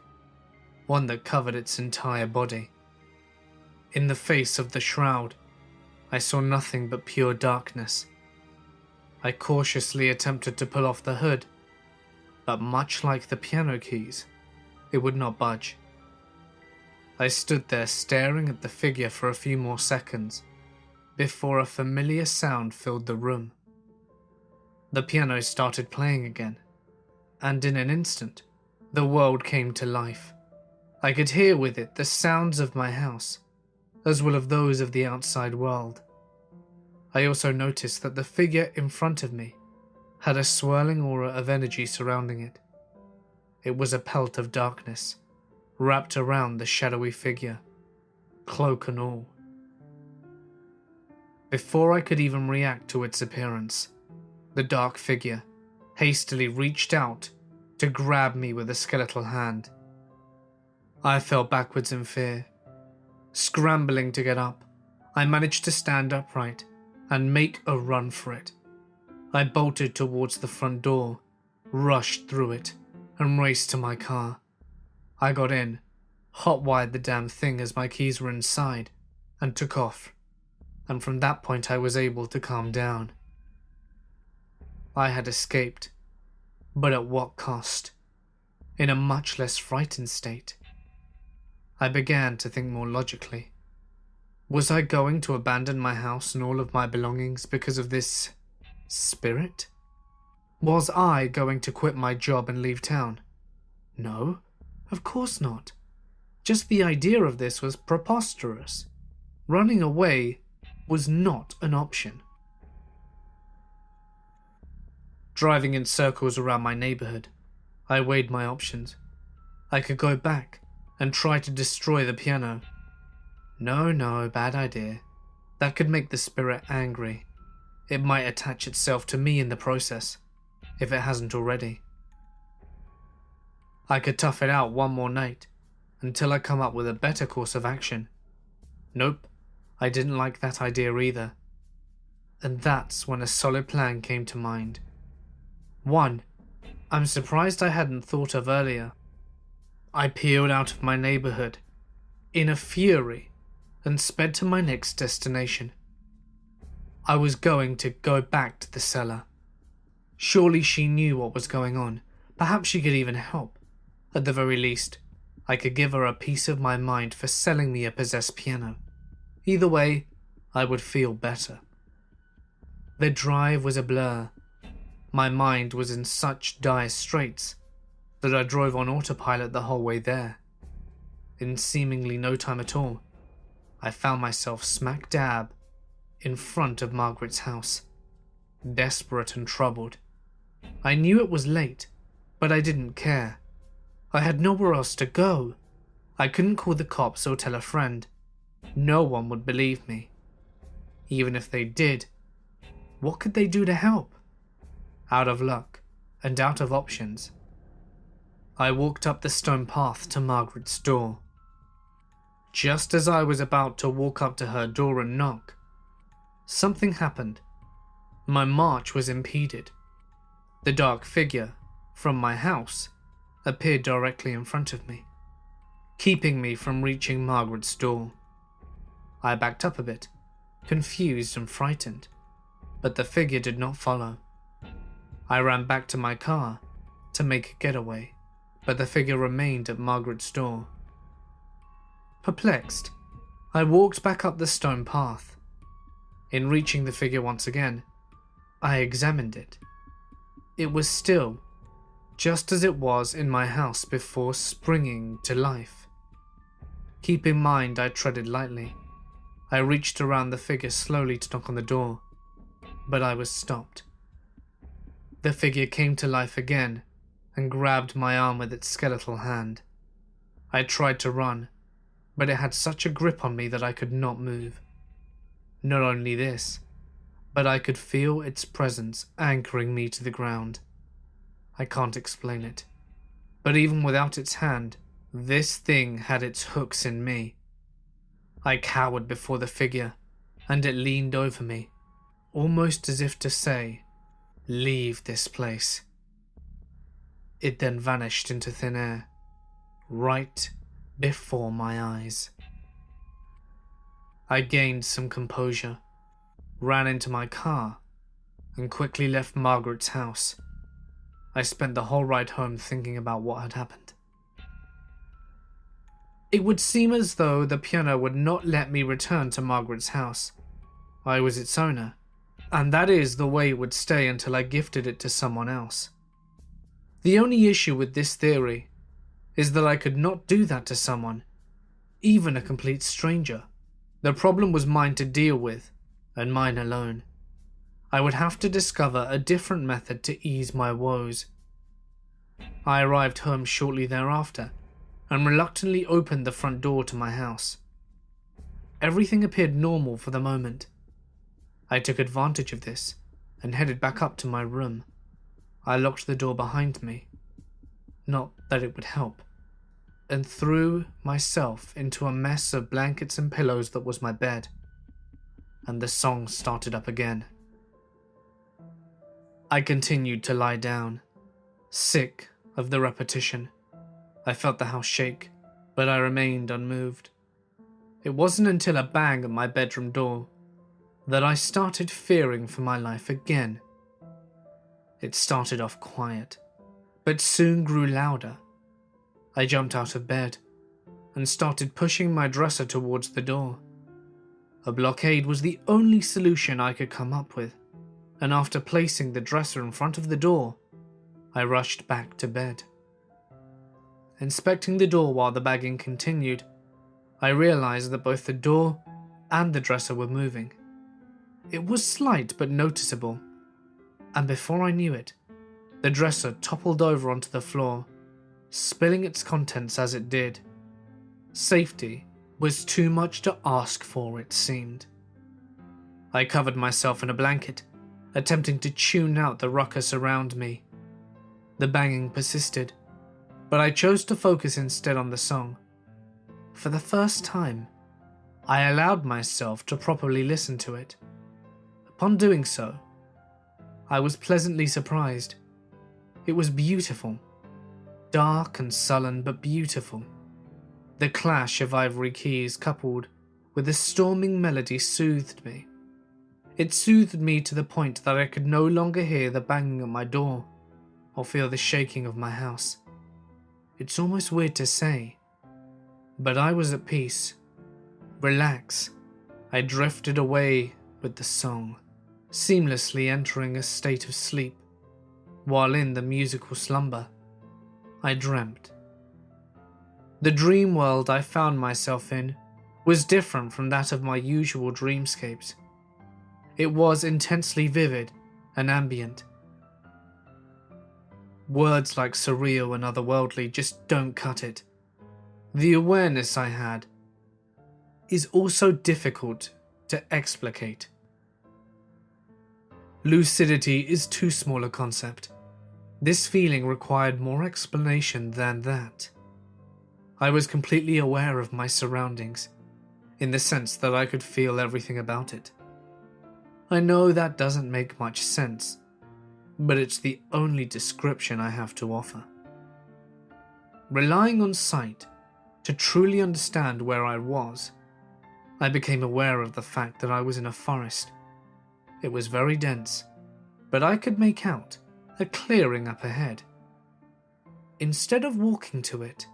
one that covered its entire body. In the face of the shroud, I saw nothing but pure darkness. I cautiously attempted to pull off the hood, but much like the piano keys, it would not budge. I stood there staring at the figure for a few more seconds before a familiar sound filled the room. The piano started playing again, and in an instant, the world came to life. I could hear with it the sounds of my house, as well as those of the outside world. I also noticed that the figure in front of me had a swirling aura of energy surrounding it. It was a pelt of darkness, wrapped around the shadowy figure, cloak and all. Before I could even react to its appearance, the dark figure hastily reached out to grab me with a skeletal hand. I fell backwards in fear. Scrambling to get up, I managed to stand upright and make a run for it. I bolted towards the front door, rushed through it, and raced to my car. I got in, hot-wired the damn thing as my keys were inside, and took off. And from that point I was able to calm down. I had escaped, but at what cost? In a much less frightened state. I began to think more logically. Was I going to abandon my house and all of my belongings because of this spirit? Was I going to quit my job and leave town? No, of course not. Just the idea of this was preposterous. Running away was not an option. Driving in circles around my neighborhood, I weighed my options. I could go back and try to destroy the piano. No, bad idea. That could make the spirit angry. It might attach itself to me in the process, if it hasn't already. I could tough it out one more night, until I come up with a better course of action. Nope, I didn't like that idea either. And that's when a solid plan came to mind. One I'm surprised I hadn't thought of earlier. I peeled out of my neighborhood, in a fury, and sped to my next destination. I was going to go back to the cellar. Surely she knew what was going on. Perhaps she could even help. At the very least, I could give her a piece of my mind for selling me a possessed piano. Either way, I would feel better. The drive was a blur. My mind was in such dire straits that I drove on autopilot the whole way there. In seemingly no time at all, I found myself smack dab in front of Margaret's house, desperate and troubled. I knew it was late, but I didn't care. I had nowhere else to go. I couldn't call the cops or tell a friend. No one would believe me. Even if they did, what could they do to help? Out of luck and out of options, I walked up the stone path to Margaret's door. Just as I was about to walk up to her door and knock, something happened. My march was impeded. The dark figure from my house appeared directly in front of me, keeping me from reaching Margaret's door. I backed up a bit, confused and frightened, but the figure did not follow. I ran back to my car to make a getaway, but the figure remained at Margaret's door. Perplexed, I walked back up the stone path. In reaching the figure once again, I examined it. It was still just as it was in my house before springing to life. Keep in mind I treaded lightly. I reached around the figure slowly to knock on the door, but I was stopped. The figure came to life again and grabbed my arm with its skeletal hand. I tried to run, but it had such a grip on me that I could not move. Not only this, but I could feel its presence anchoring me to the ground. I can't explain it, but even without its hand, this thing had its hooks in me. I cowered before the figure, and it leaned over me, almost as if to say, "Leave this place." It then vanished into thin air, right before my eyes. I gained some composure, ran into my car, and quickly left Margaret's house. I spent the whole ride home thinking about what had happened. It would seem as though the piano would not let me return to Margaret's house. I was its owner, and that is the way it would stay until I gifted it to someone else. The only issue with this theory is that I could not do that to someone, even a complete stranger. The problem was mine to deal with, and mine alone. I would have to discover a different method to ease my woes. I arrived home shortly thereafter, and reluctantly opened the front door to my house. Everything appeared normal for the moment. I took advantage of this, and headed back up to my room. I locked the door behind me, not that it would help, and threw myself into a mess of blankets and pillows that was my bed. And the song started up again. I continued to lie down, sick of the repetition. I felt the house shake, but I remained unmoved. It wasn't until a bang at my bedroom door that I started fearing for my life again. It started off quiet, but soon grew louder. I jumped out of bed and started pushing my dresser towards the door. A blockade was the only solution I could come up with, and after placing the dresser in front of the door, I rushed back to bed. Inspecting the door while the banging continued, I realized that both the door and the dresser were moving. It was slight but noticeable, and before I knew it, the dresser toppled over onto the floor, spilling its contents as it did. Safety was too much to ask for, it seemed. I covered myself in a blanket, attempting to tune out the ruckus around me. The banging persisted, but I chose to focus instead on the song. For the first time, I allowed myself to properly listen to it. Upon doing so, I was pleasantly surprised. It was beautiful. Dark and sullen, but beautiful. The clash of ivory keys coupled with the storming melody soothed me. It soothed me to the point that I could no longer hear the banging at my door or feel the shaking of my house. It's almost weird to say, but I was at peace. Relax. I drifted away with the song, seamlessly entering a state of sleep. While in the musical slumber, I dreamt. The dream world I found myself in was different from that of my usual dreamscapes. It was intensely vivid and ambient. Words like surreal and otherworldly just don't cut it. The awareness I had is also difficult to explicate. Lucidity is too small a concept. This feeling required more explanation than that. I was completely aware of my surroundings, in the sense that I could feel everything about it. I know that doesn't make much sense, but it's the only description I have to offer. Relying on sight to truly understand where I was, I became aware of the fact that I was in a forest. It was very dense, but I could make out a clearing up ahead. Instead of walking to it,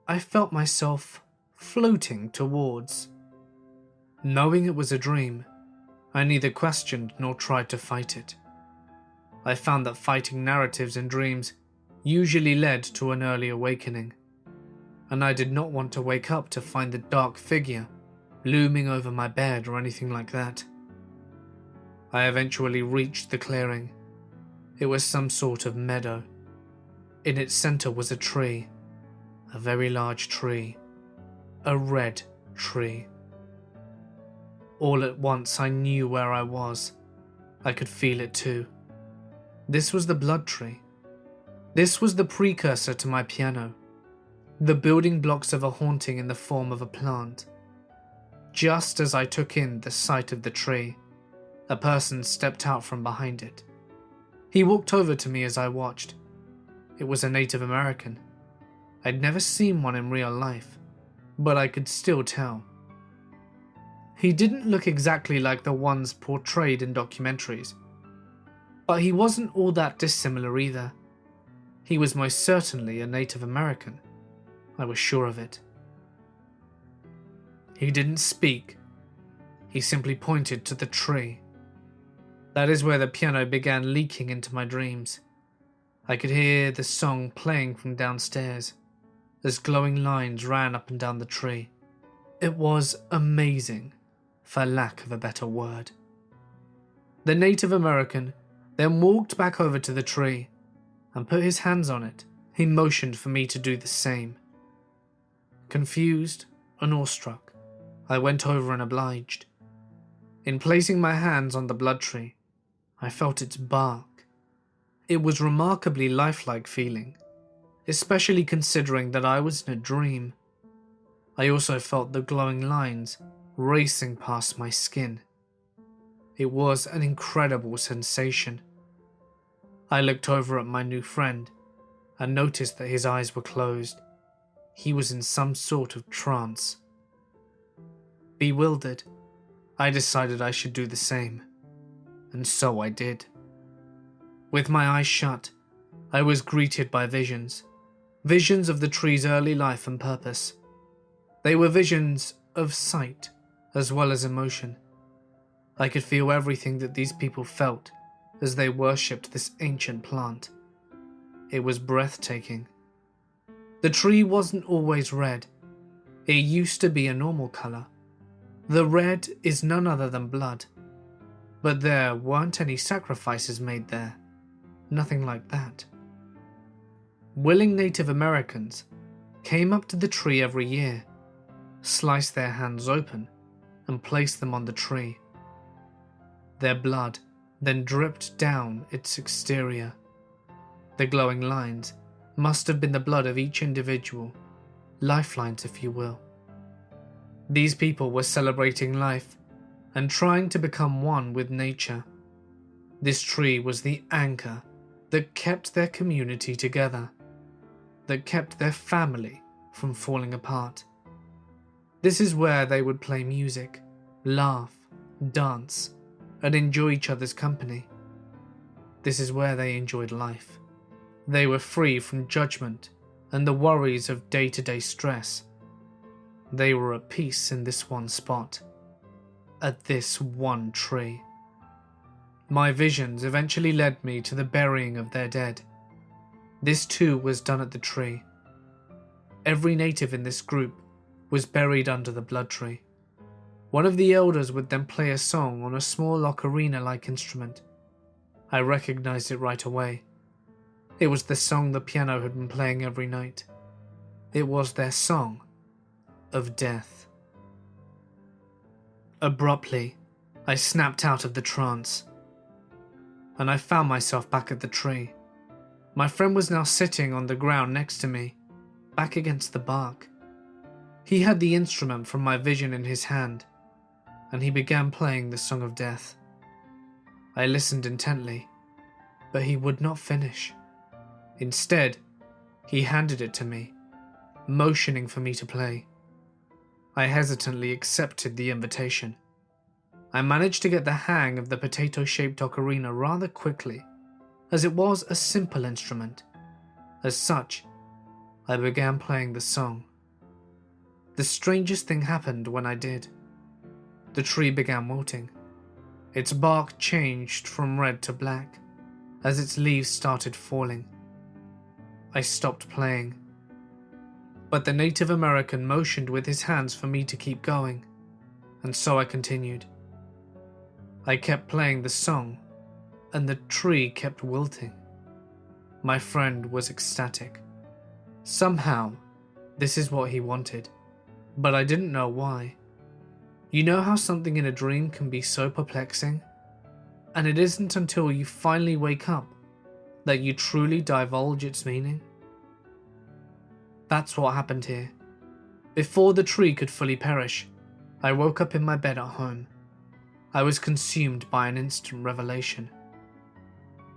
I felt myself floating towards. Knowing it was a dream, I neither questioned nor tried to fight it. I found that fighting narratives in dreams usually led to an early awakening, and I did not want to wake up to find the dark figure looming over my bed or anything like that. I eventually reached the clearing. It was some sort of meadow. In its center was a tree, a very large tree, a red tree. All at once I knew where I was. I could feel it too. This was the blood tree. This was the precursor to my piano, the building blocks of a haunting in the form of a plant. Just as I took in the sight of the tree, a person stepped out from behind it. He walked over to me as I watched. It was a Native American. I'd never seen one in real life, but I could still tell. He didn't look exactly like the ones portrayed in documentaries, but he wasn't all that dissimilar either. He was most certainly a Native American. I was sure of it. He didn't speak. He simply pointed to the tree. That is where the piano began leaking into my dreams. I could hear the song playing from downstairs as glowing lines ran up and down the tree. It was amazing, for lack of a better word. The Native American then walked back over to the tree and put his hands on it. He motioned for me to do the same. Confused and awestruck, I went over and obliged. In placing my hands on the blood tree, I felt its bark. It was remarkably lifelike feeling, especially considering that I was in a dream. I also felt the glowing lines racing past my skin. It was an incredible sensation. I looked over at my new friend and noticed that his eyes were closed. He was in some sort of trance. Bewildered, I decided I should do the same, and so I did. With my eyes shut, I was greeted by visions of the tree's early life and purpose. They were visions of sight as well as emotion. I could feel everything that these people felt as they worshipped this ancient plant. It was breathtaking. The tree wasn't always red. It used to be a normal color. The red is none other than blood. But there weren't any sacrifices made there. Nothing like that. Willing Native Americans came up to the tree every year, sliced their hands open, and placed them on the tree. Their blood then dripped down its exterior. The glowing lines must have been the blood of each individual, lifelines if you will. These people were celebrating life and trying to become one with nature. This tree was the anchor that kept their community together, that kept their family from falling apart. This is where they would play music, laugh, dance, and enjoy each other's company. This is where they enjoyed life. They were free from judgment and the worries of day-to-day stress. They were at peace in this one spot, at this one tree. My visions eventually led me to the burying of their dead. This too was done at the tree. Every native in this group was buried under the blood tree. One of the elders would then play a song on a small ocarina-like instrument. I recognized it right away. It was the song the piano had been playing every night. It was their song of death. Abruptly, I snapped out of the trance, and I found myself back at the tree. My friend was now sitting on the ground next to me, back against the bark. He had the instrument from my vision in his hand, and he began playing the song of death. I listened intently, but he would not finish. Instead, he handed it to me, motioning for me to play. I hesitantly accepted the invitation. I managed to get the hang of the potato-shaped ocarina rather quickly, as it was a simple instrument. As such, I began playing the song. The strangest thing happened when I did. The tree began wilting. Its bark changed from red to black as its leaves started falling. I stopped playing, but the Native American motioned with his hands for me to keep going, and so I continued. I kept playing the song and the tree kept wilting. My friend was ecstatic. Somehow, this is what he wanted, but I didn't know why. You know how something in a dream can be so perplexing? And it isn't until you finally wake up that you truly divulge its meaning? That's what happened here. Before the tree could fully perish, I woke up in my bed at home. I was consumed by an instant revelation.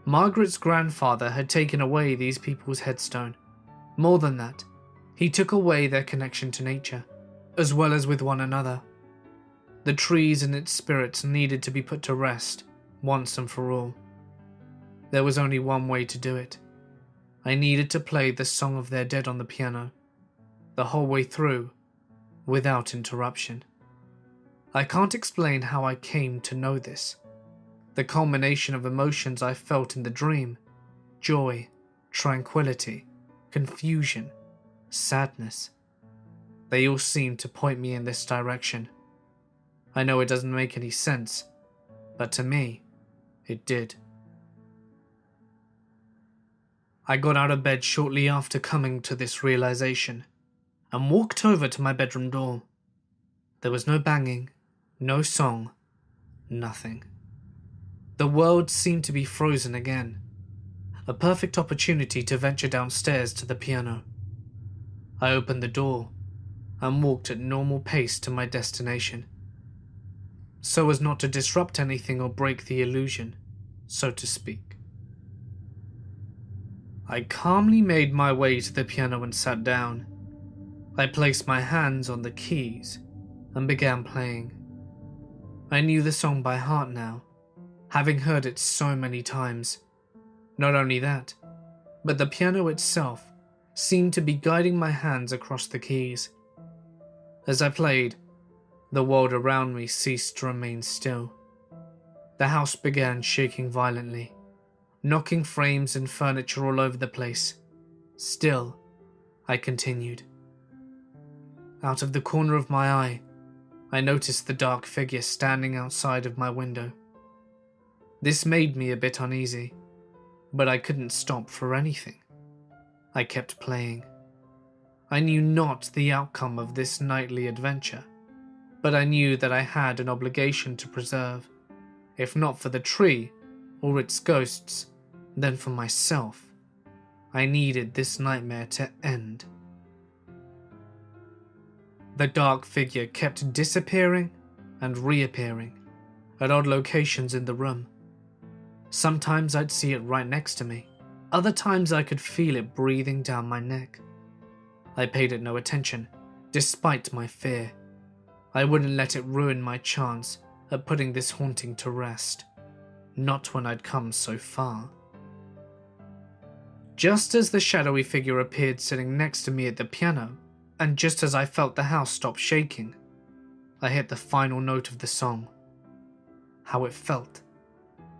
Margaret's grandfather had taken away these people's headstone. More than that, he took away their connection to nature, as well as with one another. The trees and its spirits needed to be put to rest, once and for all. There was only one way to do it. I needed to play the Song of Their Dead on the piano, the whole way through, without interruption. I can't explain how I came to know this. The culmination of emotions I felt in the dream, joy, tranquility, confusion, sadness, they all seemed to point me in this direction. I know it doesn't make any sense, but to me, it did. I got out of bed shortly after coming to this realization and walked over to my bedroom door. There was no banging, no song, nothing. The world seemed to be frozen again. A perfect opportunity to venture downstairs to the piano. I opened the door and walked at normal pace to my destination, so as not to disrupt anything or break the illusion, so to speak. I calmly made my way to the piano and sat down. I placed my hands on the keys and began playing. I knew the song by heart now, having heard it so many times. Not only that, but the piano itself seemed to be guiding my hands across the keys. As I played, the world around me ceased to remain still. The house began shaking violently, knocking frames and furniture all over the place. Still, I continued. Out of the corner of my eye, I noticed the dark figure standing outside of my window. This made me a bit uneasy, but I couldn't stop for anything. I kept playing. I knew not the outcome of this nightly adventure, but I knew that I had an obligation to preserve, if not for the tree or its ghosts, then for myself. I needed this nightmare to end. The dark figure kept disappearing and reappearing at odd locations in the room. Sometimes I'd see it right next to me. Other times I could feel it breathing down my neck. I paid it no attention, despite my fear. I wouldn't let it ruin my chance at putting this haunting to rest. Not when I'd come so far. Just as the shadowy figure appeared sitting next to me at the piano, and just as I felt the house stop shaking, I hit the final note of the song. How it felt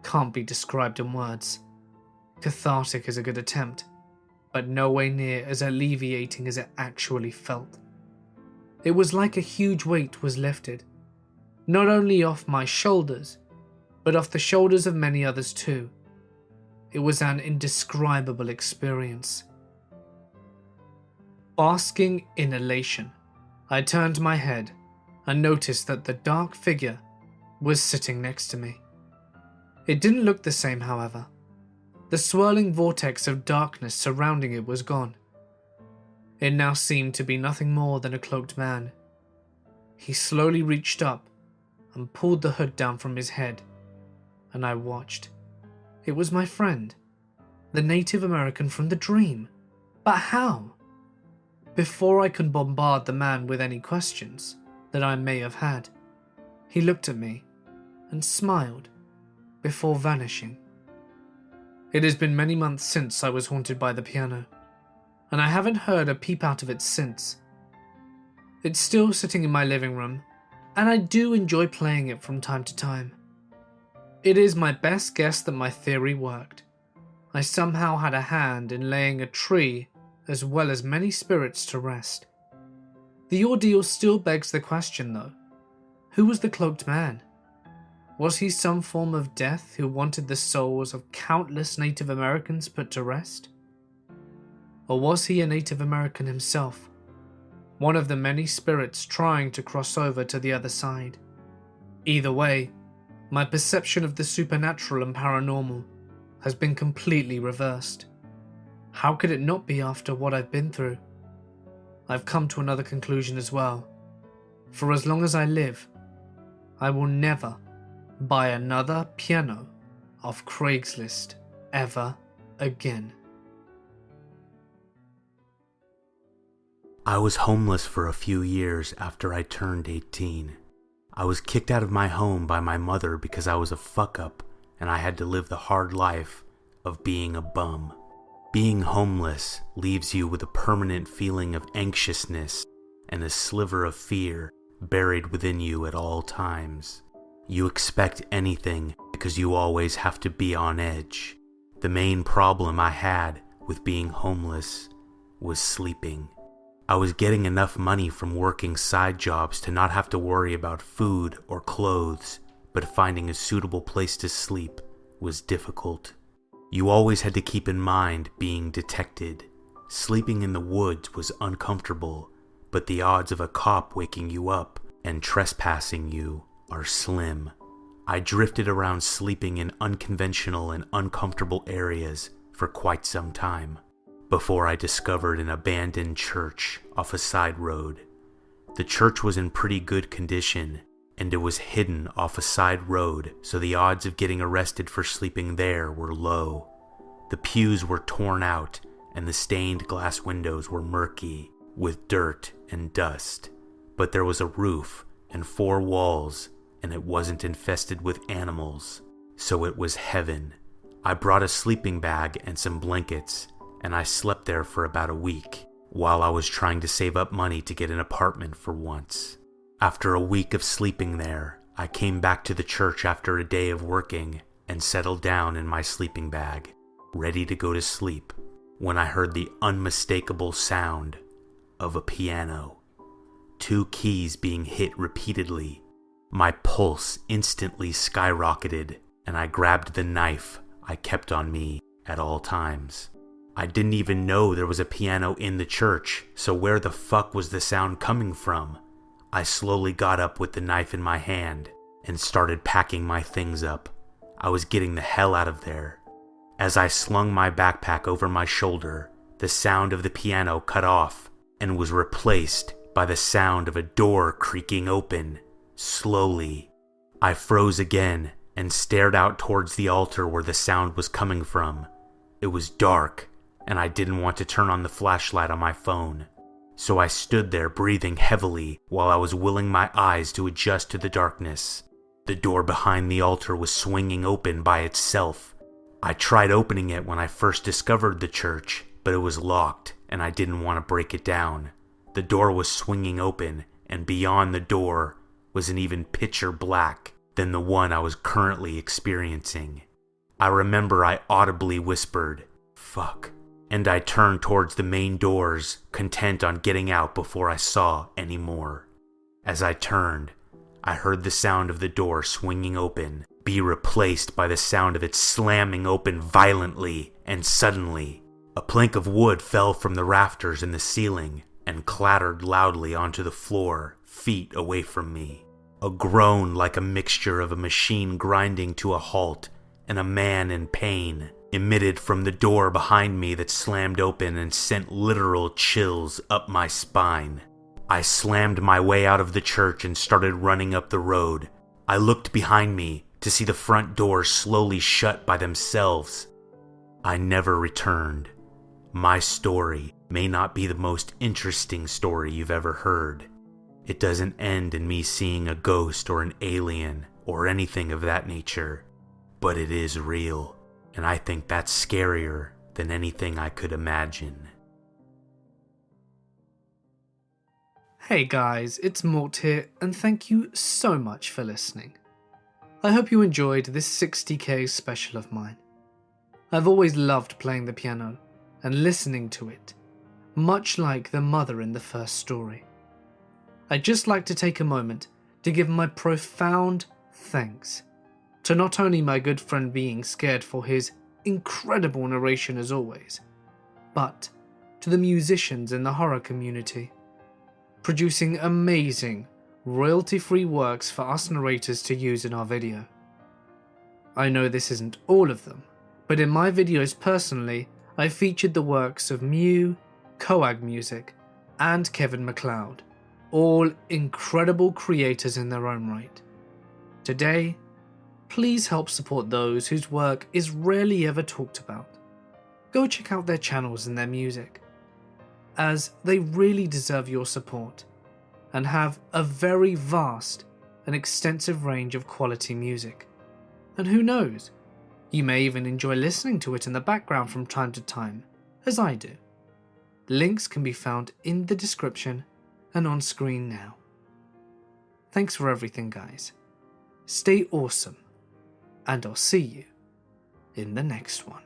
can't be described in words. Cathartic is a good attempt, but no way near as alleviating as it actually felt. It was like a huge weight was lifted, not only off my shoulders, but off the shoulders of many others too. It was an indescribable experience. Basking in elation, I turned my head and noticed that the dark figure was sitting next to me. It didn't look the same, however. The swirling vortex of darkness surrounding it was gone. It now seemed to be nothing more than a cloaked man. He slowly reached up and pulled the hood down from his head, and I watched. It was my friend, the Native American from the dream. But how? Before I could bombard the man with any questions that I may have had, he looked at me and smiled before vanishing. It has been many months since I was haunted by the piano, and I haven't heard a peep out of it since. It's still sitting in my living room, and I do enjoy playing it from time to time. It is my best guess that my theory worked. I somehow had a hand in laying a tree as well as many spirits to rest. The ordeal still begs the question though, who was the cloaked man? Was he some form of death who wanted the souls of countless Native Americans put to rest? Or was he a Native American himself, one of the many spirits trying to cross over to the other side? Either way, my perception of the supernatural and paranormal has been completely reversed. How could it not be after what I've been through? I've come to another conclusion as well. For as long as I live, I will never buy another piano off Craigslist ever again. I was homeless for a few years after I turned 18. I was kicked out of my home by my mother because I was a fuck-up and I had to live the hard life of being a bum. Being homeless leaves you with a permanent feeling of anxiousness and a sliver of fear buried within you at all times. You expect anything because you always have to be on edge. The main problem I had with being homeless was sleeping. I was getting enough money from working side jobs to not have to worry about food or clothes, but finding a suitable place to sleep was difficult. You always had to keep in mind being detected. Sleeping in the woods was uncomfortable, but the odds of a cop waking you up and trespassing you are slim. I drifted around sleeping in unconventional and uncomfortable areas for quite some time, before I discovered an abandoned church off a side road. The church was in pretty good condition, and it was hidden off a side road, so the odds of getting arrested for sleeping there were low. The pews were torn out, and the stained glass windows were murky, with dirt and dust. But there was a roof and 4 walls, and it wasn't infested with animals, so it was heaven. I brought a sleeping bag and some blankets, and I slept there for about a week, while I was trying to save up money to get an apartment for once. After a week of sleeping there, I came back to the church after a day of working and settled down in my sleeping bag, ready to go to sleep, when I heard the unmistakable sound of a piano. 2 keys being hit repeatedly. My pulse instantly skyrocketed, and I grabbed the knife I kept on me at all times. I didn't even know there was a piano in the church, so where the fuck was the sound coming from? I slowly got up with the knife in my hand and started packing my things up. I was getting the hell out of there. As I slung my backpack over my shoulder, the sound of the piano cut off and was replaced by the sound of a door creaking open, slowly. I froze again and stared out towards the altar where the sound was coming from. It was dark, and I didn't want to turn on the flashlight on my phone. So I stood there breathing heavily while I was willing my eyes to adjust to the darkness. The door behind the altar was swinging open by itself. I tried opening it when I first discovered the church, but it was locked, and I didn't want to break it down. The door was swinging open, and beyond the door was an even pitcher black than the one I was currently experiencing. I remember I audibly whispered, "Fuck," and I turned towards the main doors, content on getting out before I saw any more. As I turned, I heard the sound of the door swinging open be replaced by the sound of it slamming open violently, and suddenly, a plank of wood fell from the rafters in the ceiling and clattered loudly onto the floor, feet away from me. A groan like a mixture of a machine grinding to a halt and a man in pain emitted from the door behind me that slammed open and sent literal chills up my spine. I slammed my way out of the church and started running up the road. I looked behind me to see the front doors slowly shut by themselves. I never returned. My story may not be the most interesting story you've ever heard. It doesn't end in me seeing a ghost or an alien or anything of that nature, but it is real, and I think that's scarier than anything I could imagine. Hey guys, it's Mort here, and thank you so much for listening. I hope you enjoyed this 60k special of mine. I've always loved playing the piano and listening to it, much like the mother in the first story. I'd just like to take a moment to give my profound thanks to not only my good friend being scared for his incredible narration as always, but to the musicians in the horror community, producing amazing, royalty-free works for us narrators to use in our video. I know this isn't all of them, but in my videos personally, I featured the works of Mew, Coag Music, and Kevin MacLeod, all incredible creators in their own right. Today, please help support those whose work is rarely ever talked about. Go check out their channels and their music, as they really deserve your support and have a very vast and extensive range of quality music. And who knows, you may even enjoy listening to it in the background from time to time, as I do. Links can be found in the description and on screen now. Thanks for everything, guys. Stay awesome, and I'll see you in the next one.